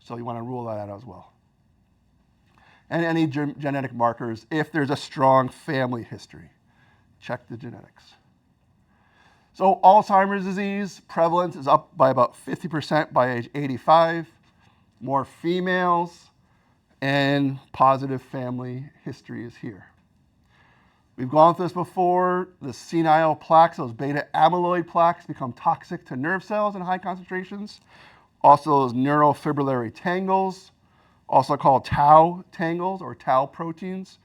So you want to rule that out as well. And any genetic markers, if there's a strong family history, check the genetics. So Alzheimer's disease prevalence is up by about 50% by age 85, more females, and positive family history is here. We've gone through this before. The senile plaques, those beta amyloid plaques, become toxic to nerve cells in high concentrations. Also those neurofibrillary tangles, also called tau tangles or tau proteins.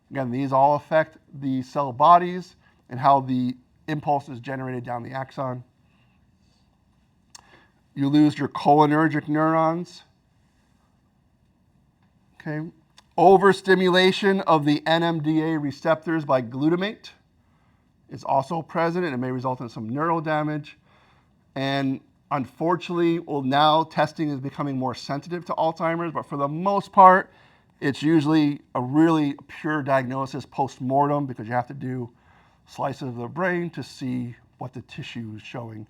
Again, these all affect the cell bodies and how the impulse is generated down the axon. You lose your cholinergic neurons. Okay. Overstimulation of the NMDA receptors by glutamate is also present, and it may result in some neural damage. And unfortunately, well, now testing is becoming more sensitive to Alzheimer's, but for the most part, it's usually a really pure diagnosis post-mortem because you have to do slices of the brain to see what the tissue is showing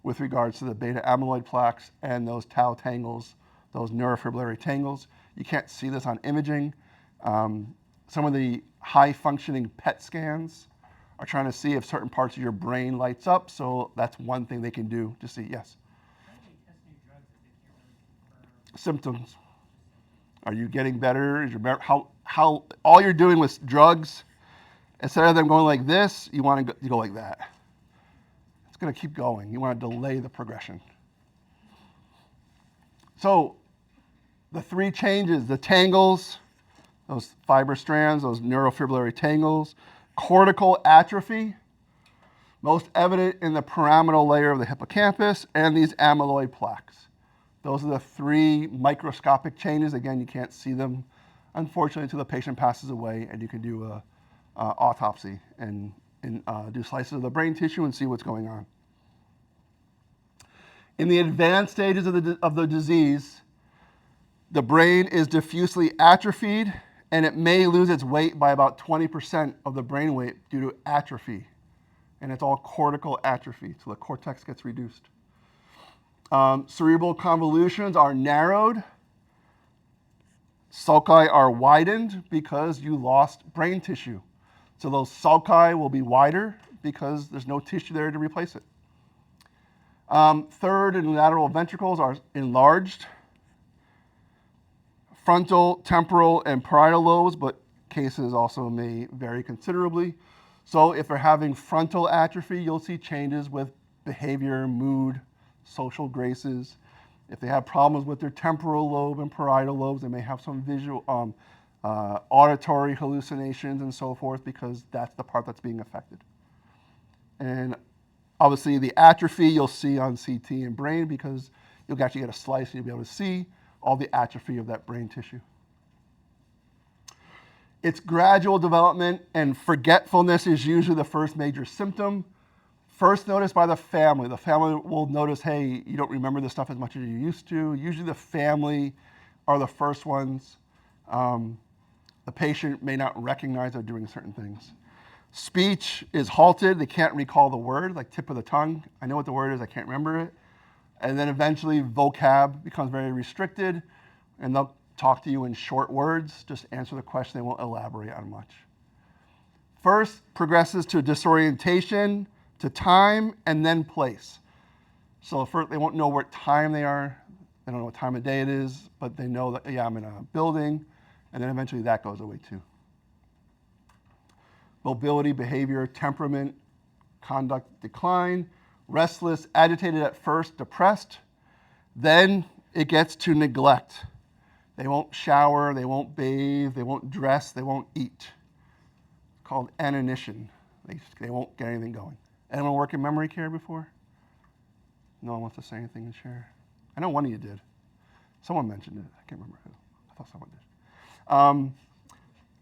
with regards to the beta amyloid plaques and those tau tangles, those neurofibrillary tangles. You can't see this on imaging. Some of the high-functioning PET scans are trying to see if certain parts of your brain lights up, so that's one thing they can do to see, yes. How do they test new drugs if they can't really confirm? Symptoms. Are you getting better? Is your how all you're doing with drugs, instead of them going like this, you want to go like that. It's going to keep going. You want to delay the progression. So the three changes, the tangles, those fiber strands, those neurofibrillary tangles, cortical atrophy, most evident in the pyramidal layer of the hippocampus, and these amyloid plaques. Those are the three microscopic changes. Again, you can't see them, unfortunately, until the patient passes away, and you can do an autopsy and do slices of the brain tissue and see what's going on. In the advanced stages of the disease, the brain is diffusely atrophied, and it may lose its weight by about 20% of the brain weight due to atrophy. And it's all cortical atrophy, so the cortex gets reduced. Cerebral convolutions are narrowed. Sulci are widened because you lost brain tissue. So those sulci will be wider because there's no tissue there to replace it. Third and lateral ventricles are enlarged. frontal, temporal, and parietal lobes, but cases also may vary considerably. So if they're having frontal atrophy, you'll see changes with behavior, mood, social graces. If they have problems with their temporal lobe and parietal lobes, they may have some visual, auditory hallucinations and so forth, because that's the part that's being affected. And obviously the atrophy you'll see on CT and brain, because you'll actually get a slice and you'll be able to see all the atrophy of that brain tissue. It's gradual development, and forgetfulness is usually the first major symptom. First noticed by the family. The family will notice, hey, you don't remember this stuff as much as you used to. Usually the family are the first ones. The patient may not recognize they're doing certain things. Speech is halted. They can't recall the word, like tip of the tongue. I know what the word is, I can't remember it. And then eventually vocab becomes very restricted, and they'll talk to you in short words, just answer the question, they won't elaborate on much. First progresses to disorientation, to time, and then place. So first they won't know what time they are, they don't know what time of day it is, but they know that, yeah, I'm in a building, and then eventually that goes away too. Mobility, behavior, temperament, conduct decline, restless, agitated at first, depressed. Then it gets to neglect. They won't shower, they won't bathe, they won't dress, they won't eat. It's called aninition. They won't get anything going. Anyone work in memory care before? No one wants to say anything and share? I know one of you did. Someone mentioned it. I can't remember who. I thought someone did.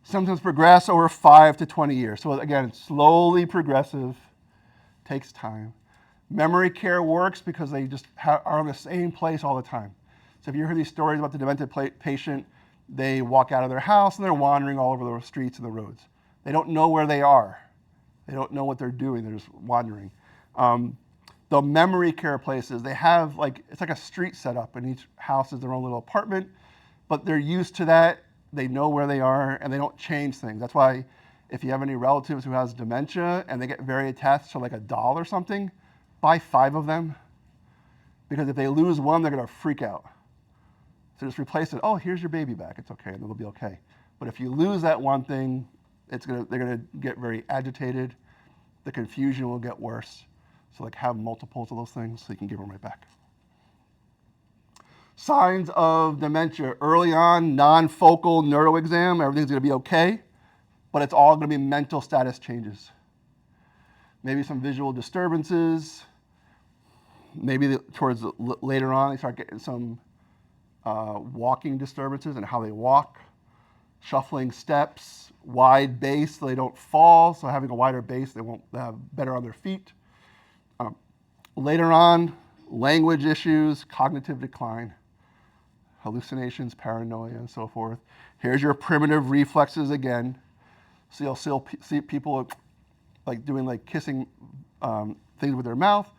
Symptoms progress over 5 to 20 years. So again, slowly progressive, takes time. Memory care works because they just are in the same place all the time. So if you hear these stories about the demented patient, they walk out of their house and they're wandering all over the streets and the roads. They don't know where they are. They don't know what they're doing. They're just wandering. The memory care places, they have it's like a street set up, and each house is their own little apartment, but they're used to that. They know where they are, and they don't change things. That's why if you have any relatives who has dementia and they get very attached to like a doll or something, buy 5 of them, because if they lose one, they're gonna freak out. So just replace it. Oh, here's your baby back. It's okay, and it'll be okay. But if you lose that one thing, they're gonna get very agitated. The confusion will get worse. So have multiples of those things so you can give them right back. Signs of dementia. Early on, non-focal neuro exam, everything's gonna be okay, but it's all gonna be mental status changes. Maybe some visual disturbances. Maybe towards later on, they start getting some walking disturbances and how they walk, shuffling steps, wide base so they don't fall, so having a wider base, they won't have better on their feet. Later on, language issues, cognitive decline, hallucinations, paranoia, and so forth. Here's your primitive reflexes again. So you'll still see people doing kissing things with their mouth.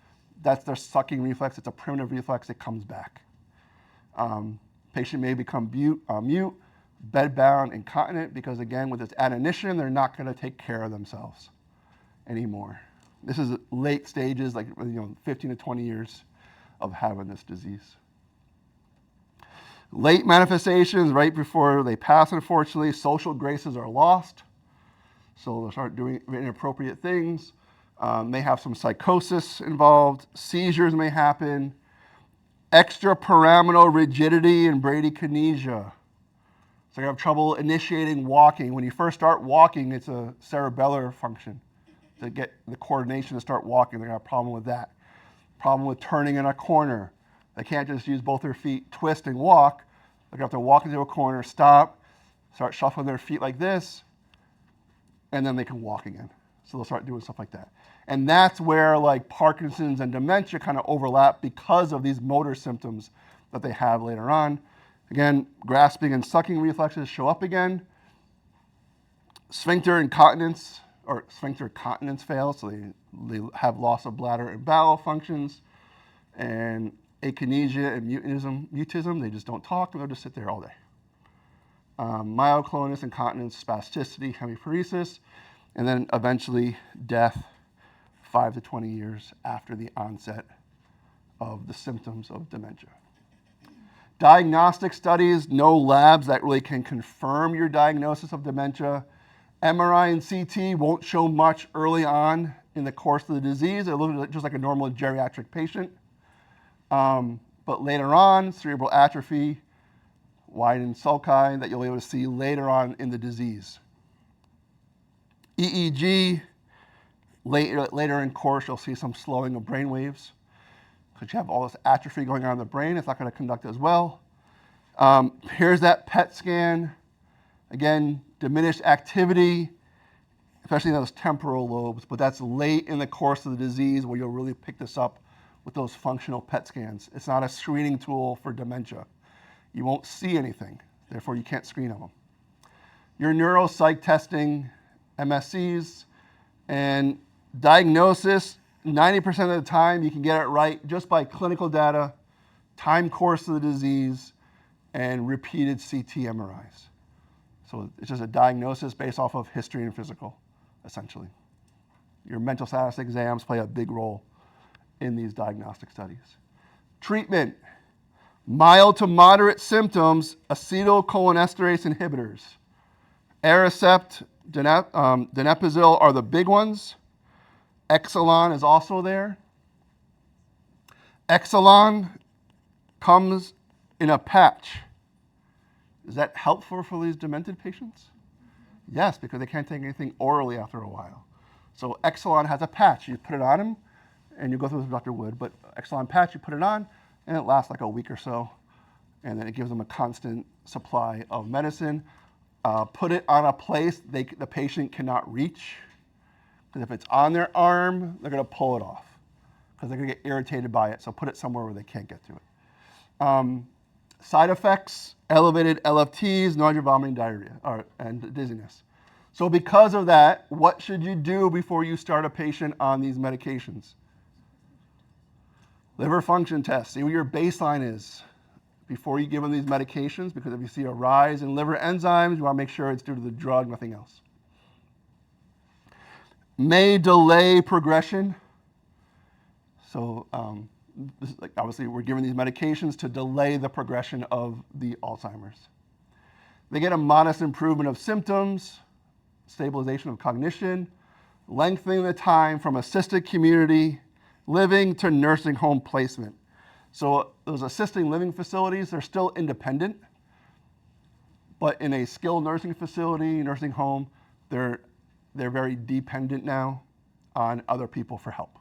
That's their sucking reflex. It's a primitive reflex. It comes back. Patient may become mute, bedbound, incontinent, because again, with this aninition, they're not going to take care of themselves anymore. This is late stages, 15 to 20 years of having this disease. Late manifestations, right before they pass, unfortunately, social graces are lost. So they'll start doing inappropriate things. May have some psychosis involved. Seizures may happen. Extrapyramidal rigidity and bradykinesia. So you have trouble initiating walking. When you first start walking, it's a cerebellar function. To get the coordination to start walking, they're going to have a problem with that. Problem with turning in a corner. They can't just use both their feet, twist and walk. They're going to have to walk into a corner, stop, start shuffling their feet like this, and then they can walk again. So they'll start doing stuff like that. And that's where Parkinson's and dementia kind of overlap because of these motor symptoms that they have later on. Again, grasping and sucking reflexes show up again. Sphincter incontinence or sphincter continence fails, so they have loss of bladder and bowel functions. And akinesia and mutism, they just don't talk, and they'll just sit there all day. Myoclonus, incontinence, spasticity, hemiparesis, and then eventually death 5 to 20 years after the onset of the symptoms of dementia. Diagnostic studies, no labs that really can confirm your diagnosis of dementia. MRI and CT won't show much early on in the course of the disease. It looks just like a normal geriatric patient. But later on, cerebral atrophy, widened sulci that you'll be able to see later on in the disease. EEG, later in course, you'll see some slowing of brain waves. Because you have all this atrophy going on in the brain, it's not going to conduct as well. Here's that PET scan. Again, diminished activity, especially in those temporal lobes, but that's late in the course of the disease where you'll really pick this up with those functional PET scans. It's not a screening tool for dementia. You won't see anything, therefore you can't screen them. Your neuropsych testing, MSCs, and diagnosis, 90% of the time you can get it right just by clinical data, time course of the disease, and repeated CT MRIs. So it's just a diagnosis based off of history and physical, essentially. Your mental status exams play a big role in these diagnostic studies. Treatment, mild to moderate symptoms, acetylcholinesterase inhibitors. Aricept, donepezil are the big ones. Exelon is also there. Exelon comes in a patch. Is that helpful for these demented patients? Yes, because they can't take anything orally after a while. So Exelon has a patch. You put it on them, and you go through with Dr. Wood, but Exelon patch, you put it on, and it lasts like a week or so, and then it gives them a constant supply of medicine. Put it on a place the patient cannot reach, because if it's on their arm, they're going to pull it off, because they're going to get irritated by it, so put it somewhere where they can't get to it. Side effects, elevated LFTs, nausea, vomiting, diarrhea, and dizziness. So because of that, what should you do before you start a patient on these medications? Liver function test, see what your baseline is before you give them these medications, because if you see a rise in liver enzymes, you want to make sure it's due to the drug, nothing else. May delay progression. So this is obviously we're giving these medications to delay the progression of the Alzheimer's. They get a modest improvement of symptoms, stabilization of cognition, lengthening the time from assisted community living to nursing home placement. So those assisted living facilities, they're still independent, but in a skilled nursing facility, nursing home, they're very dependent now on other people for help.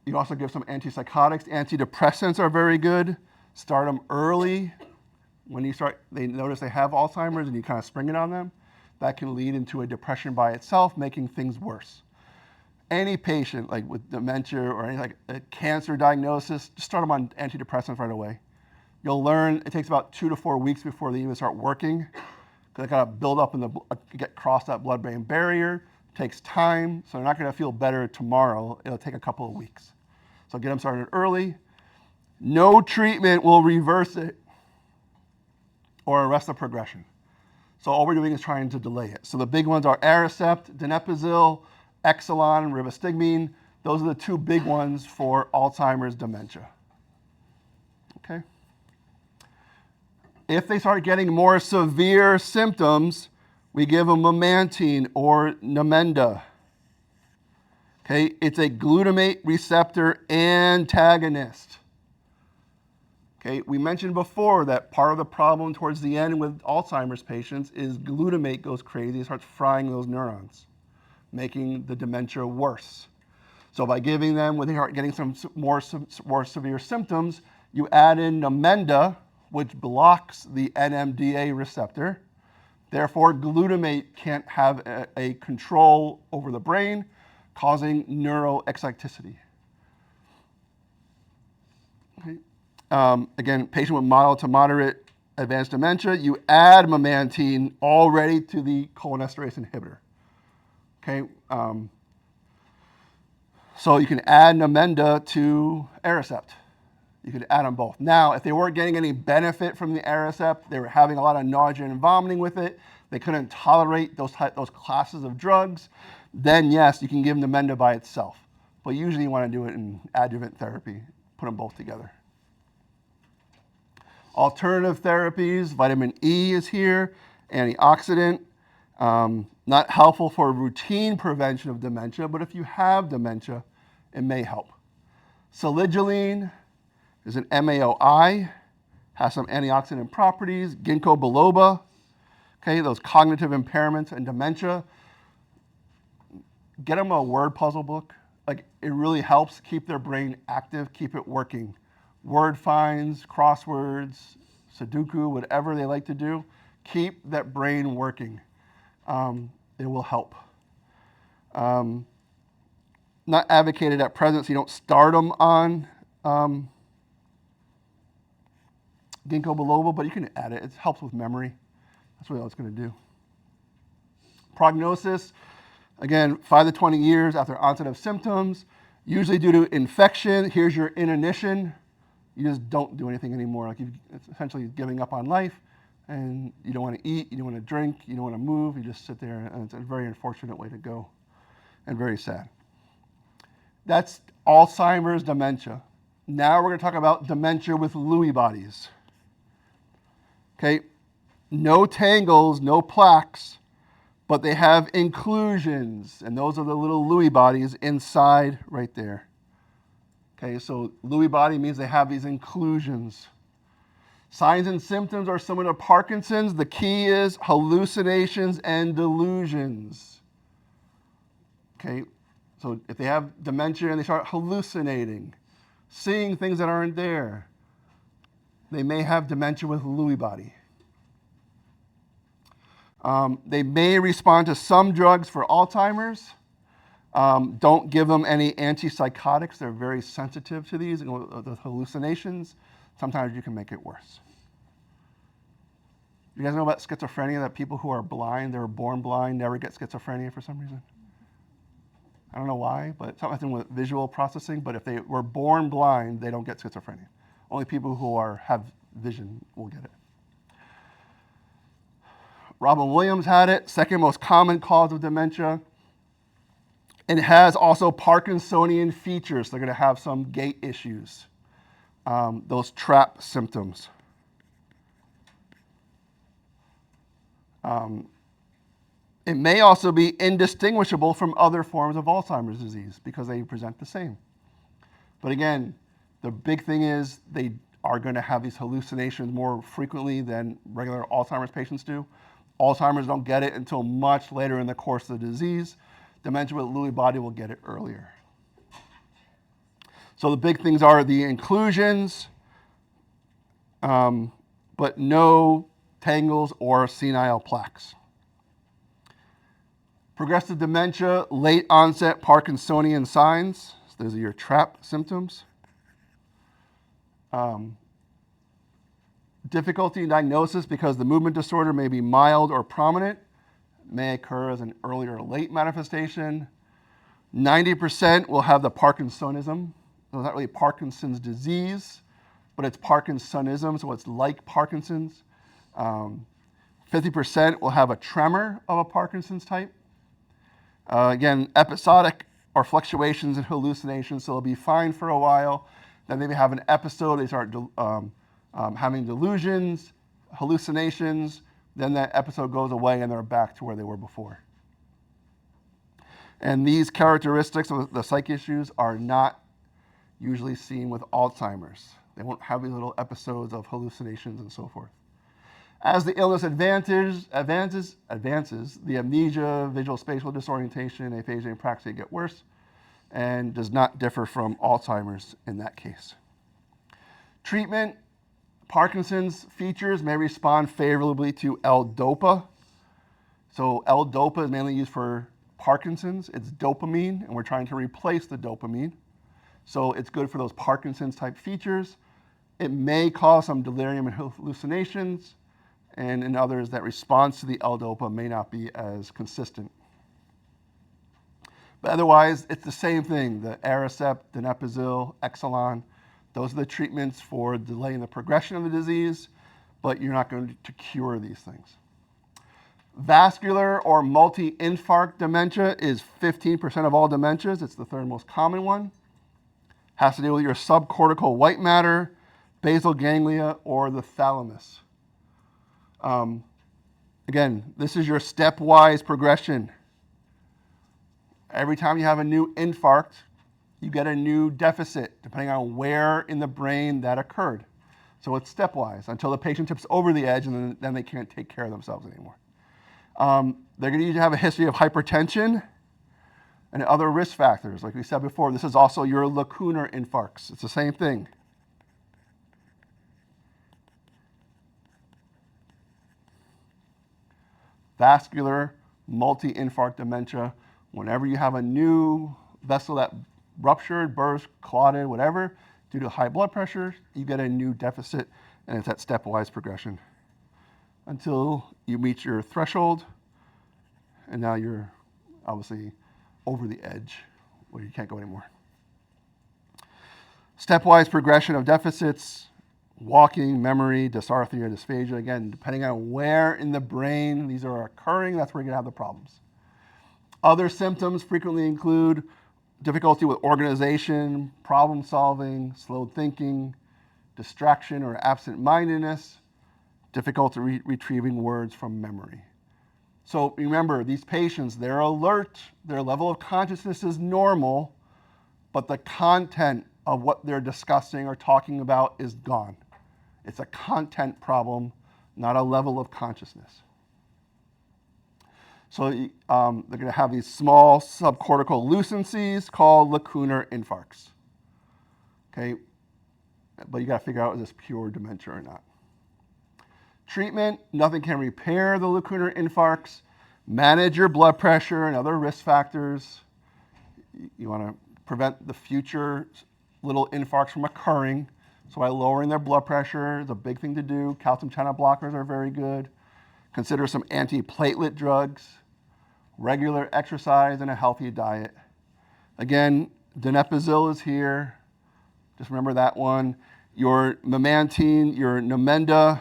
You also give some antipsychotics. Antidepressants are very good. Start them early. When they notice they have Alzheimer's and you kind of spring it on them, that can lead into a depression by itself, making things worse. Any patient like with dementia or any like a cancer diagnosis, just start them on antidepressants right away. You'll learn it takes about 2 to 4 weeks before they even start working, because they gotta build up get across that blood-brain barrier. It takes time, so they're not gonna feel better tomorrow. It'll take a couple of weeks. So get them started early. No treatment will reverse it or arrest the progression. So all we're doing is trying to delay it. So the big ones are Aricept, donepezil, Exelon, rivastigmine. Those are the two big ones for Alzheimer's dementia. Okay. If they start getting more severe symptoms, we give them memantine or Namenda. Okay, it's a glutamate receptor antagonist. Okay, we mentioned before that part of the problem towards the end with Alzheimer's patients is glutamate goes crazy, it starts frying those neurons, making the dementia worse. So by giving them, when they start getting some more severe symptoms, you add in Namenda, which blocks the NMDA receptor. Therefore, glutamate can't have a control over the brain, causing neuroexcitability. Okay. Again, patient with mild to moderate advanced dementia, you add memantine already to the cholinesterase inhibitor. Okay, so you can add Namenda to Aricept. You could add them both. Now, if they weren't getting any benefit from the Aricept, they were having a lot of nausea and vomiting with it, they couldn't tolerate those classes of drugs, then yes, you can give them Namenda by itself. But usually you want to do it in adjuvant therapy, put them both together. Alternative therapies, vitamin E is here, antioxidant, not helpful for routine prevention of dementia, but if you have dementia, it may help. Salicyline is an MAOI, has some antioxidant properties. Ginkgo biloba, okay, those cognitive impairments and dementia. Get them a word puzzle book. Like, it really helps keep their brain active, keep it working. Word finds, crosswords, Sudoku, whatever they like to do, keep that brain working. It will help. Not advocated at present, so you don't start them on ginkgo biloba, but you can add it. It helps with memory. That's what it's going to do. Prognosis, again, 5 to 20 years after onset of symptoms, usually due to infection. Here's your inanition. You just don't do anything anymore. Like, it's essentially giving up on life, and you don't want to eat, you don't want to drink, you don't want to move. You just sit there, and it's a very unfortunate way to go, and very sad. That's Alzheimer's dementia. Now we're going to talk about dementia with Lewy bodies. Okay, no tangles, no plaques, but they have inclusions, and those are the little Lewy bodies inside right there. Okay, so Lewy body means they have these inclusions. Signs and symptoms are similar to Parkinson's. The key is hallucinations and delusions. Okay, so if they have dementia and they start hallucinating, seeing things that aren't there, they may have dementia with Lewy body. They may respond to some drugs for Alzheimer's. Don't give them any antipsychotics. They're very sensitive to these, the hallucinations. Sometimes you can make it worse. You guys know about schizophrenia, that people who are blind, they were born blind, never get schizophrenia for some reason? I don't know why, but it's something with visual processing, but if they were born blind, they don't get schizophrenia. Only people who have vision will get it. Robin Williams had it, second most common cause of dementia. And it has also Parkinsonian features. They're going to have some gait issues, those trap symptoms. It may also be indistinguishable from other forms of Alzheimer's disease because they present the same. But again, the big thing is they are going to have these hallucinations more frequently than regular Alzheimer's patients do. Alzheimer's don't get it until much later in the course of the disease. Dementia with Lewy body will get it earlier. So the big things are the inclusions, but no tangles or senile plaques. Progressive dementia, late onset Parkinsonian signs. So those are your trap symptoms. Difficulty in diagnosis because the movement disorder may be mild or prominent. May occur as an early or late manifestation. 90% will have the Parkinsonism. So it's not really Parkinson's disease, but it's Parkinsonism, so it's like Parkinson's. 50% will have a tremor of a Parkinson's type. Again, episodic or fluctuations in hallucinations, so they'll be fine for a while. Then maybe have an episode, they start having delusions, hallucinations, then that episode goes away and they're back to where they were before. And these characteristics of the psych issues are not usually seen with Alzheimer's. They won't have these little episodes of hallucinations and so forth. As the illness advances, the amnesia, visual spatial disorientation, aphasia, and praxia get worse and does not differ from Alzheimer's in that case. Treatment. Parkinson's features may respond favorably to L-DOPA. So L-DOPA is mainly used for Parkinson's. It's dopamine, and we're trying to replace the dopamine. So it's good for those Parkinson's type features. It may cause some delirium and hallucinations, and in others, that response to the L-DOPA may not be as consistent. But otherwise, it's the same thing, the Aricept, donepezil, Exelon. Those are the treatments for delaying the progression of the disease, but you're not going to cure these things. Vascular or multi-infarct dementia is 15% of all dementias. It's the third most common one. Has to do with your subcortical white matter. basal ganglia, or the thalamus. Again, this is your stepwise progression. Every time you have a new infarct, you get a new deficit, depending on where in the brain that occurred. So it's stepwise until the patient tips over the edge, and then they can't take care of themselves anymore. They're going to need to have a history of hypertension and other risk factors. Like we said before, this is also your lacunar infarcts. It's the same thing. Vascular multi-infarct dementia. Whenever you have a new vessel that ruptured, burst, clotted, whatever, due to high blood pressure, you get a new deficit, and it's that stepwise progression until you meet your threshold, and now you're obviously over the edge where you can't go anymore. Stepwise progression of deficits, walking, memory, dysarthria, dysphagia. Again, depending on where in the brain these are occurring, that's where you're going to have the problems. Other symptoms frequently include difficulty with organization, problem solving, slow thinking, distraction or absent-mindedness, difficulty retrieving words from memory. So remember, these patients, they're alert, their level of consciousness is normal, but the content of what they're discussing or talking about is gone. It's a content problem, not a level of consciousness. So they're going to have these small subcortical lucencies called lacunar infarcts. Okay, but you got to figure out is this pure dementia or not. Treatment, nothing can repair the lacunar infarcts. Manage your blood pressure and other risk factors. You want to prevent the future little infarcts from occurring. So by lowering their blood pressure is a big thing to do. Calcium channel blockers are very good. Consider some antiplatelet drugs, regular exercise, and a healthy diet. Again, donepezil is here. Just remember that one. Your memantine, your Namenda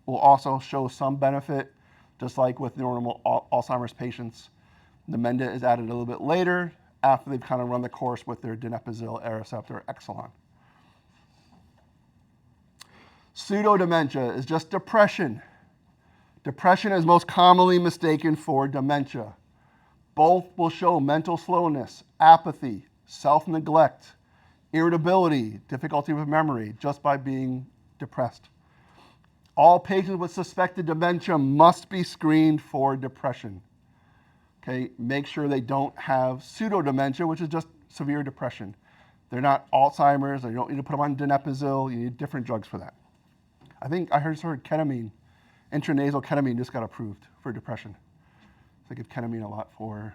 will also show some benefit, just like with normal Alzheimer's patients. Namenda is added a little bit later after they've kind of run the course with their donepezil, Aricept, or Exelon. Pseudodementia is just depression. Depression is most commonly mistaken for dementia. Both will show mental slowness, apathy, self-neglect, irritability, difficulty with memory, just by being depressed. All patients with suspected dementia must be screened for depression. Okay, make sure they don't have pseudodementia, which is just severe depression. They're not Alzheimer's, or you don't need to put them on donepezil, you need different drugs for that. I think I heard ketamine, intranasal ketamine just got approved for depression. So they give ketamine a lot for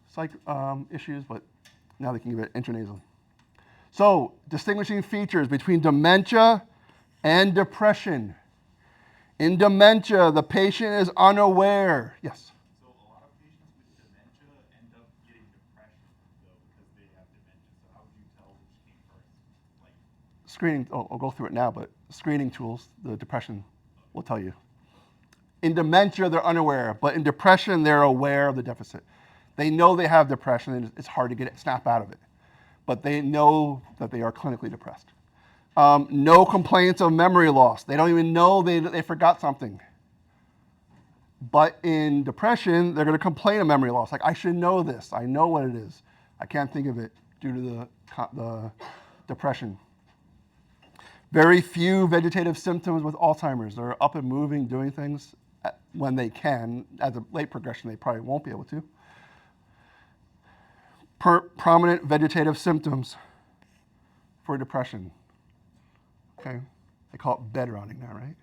psych issues, but now they can give it intranasally. So, distinguishing features between dementia and depression. In dementia, the patient is unaware. Yes? So a lot of patients with dementia end up getting depression, though, because they have dementia. So how would you tell which came first? Like Screening, I'll go through it now, but screening tools, the depression will tell you. In dementia, they're unaware, but in depression, they're aware of the deficit. They know they have depression, and it's hard to snap out of it. But they know that they are clinically depressed. No complaints of memory loss. They don't even know they forgot something. But in depression, they're going to complain of memory loss. Like, I should know this. I know what it is. I can't think of it due to the depression. Very few vegetative symptoms with Alzheimer's. They're up and moving, doing things when they can. As a late progression, they probably won't be able to. Prominent vegetative symptoms for depression. Okay, they call it bedrotting now, right?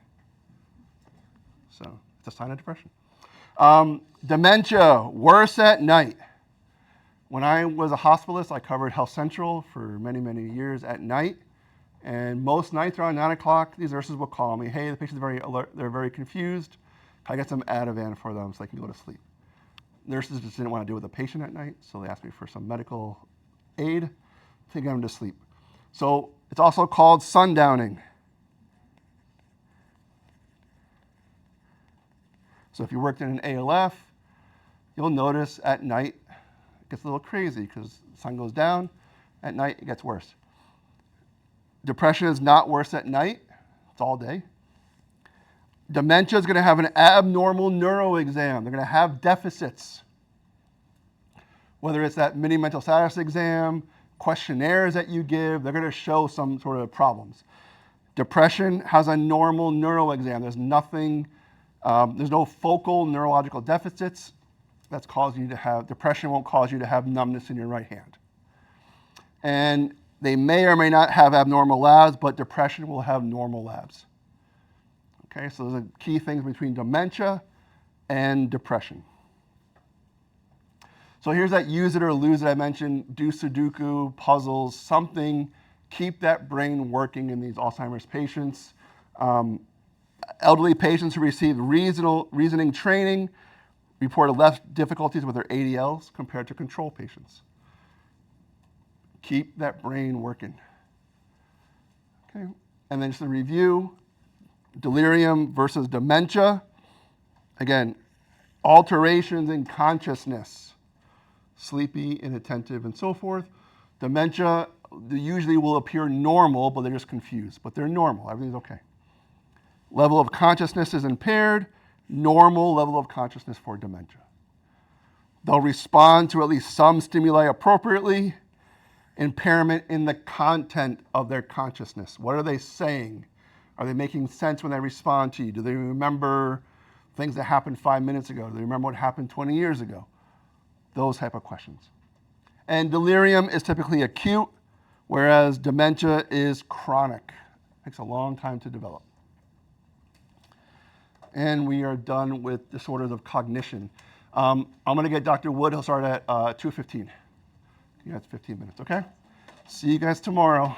So it's a sign of depression. Dementia, worse at night. When I was a hospitalist, I covered Health Central for many, many years at night. And most nights around 9 o'clock, these nurses will call me, hey, the patient's very alert, they're very confused. Can I get some Ativan for them so they can go to sleep? Nurses just didn't want to deal with the patient at night, so they asked me for some medical aid to get them to sleep. So it's also called sundowning. So if you worked in an ALF, you'll notice at night it gets a little crazy because the sun goes down. At night, it gets worse. Depression is not worse at night. It's all day. Dementia is going to have an abnormal neuro exam. They're going to have deficits. Whether it's that mini mental status exam, questionnaires that you give, they're going to show some sort of problems. Depression has a normal neuro exam. There's nothing, there's no focal neurological deficits that's causing you to have, depression won't cause you to have numbness in your right hand. And they may or may not have abnormal labs, but depression will have normal labs. Okay, so those are key things between dementia and depression. So here's that use it or lose it I mentioned, do Sudoku, puzzles, something, keep that brain working in these Alzheimer's patients. Elderly patients who receive reasoning training reported less difficulties with their ADLs compared to control patients. Keep that brain working. Okay, and then just a review, delirium versus dementia. Again, alterations in consciousness, sleepy, inattentive, and so forth. Dementia, they usually will appear normal, but they're just confused, but they're normal, everything's okay. Level of consciousness is impaired, normal level of consciousness for dementia. They'll respond to at least some stimuli appropriately. Impairment in the content of their consciousness. What are they saying? Are they making sense when they respond to you? Do they remember things that happened 5 minutes ago? Do they remember what happened 20 years ago? Those type of questions. And delirium is typically acute, whereas dementia is chronic. It takes a long time to develop. And we are done with disorders of cognition. I'm going to get Dr. Wood. He'll start at 2:15. Yeah, it's 15 minutes, okay? See you guys tomorrow.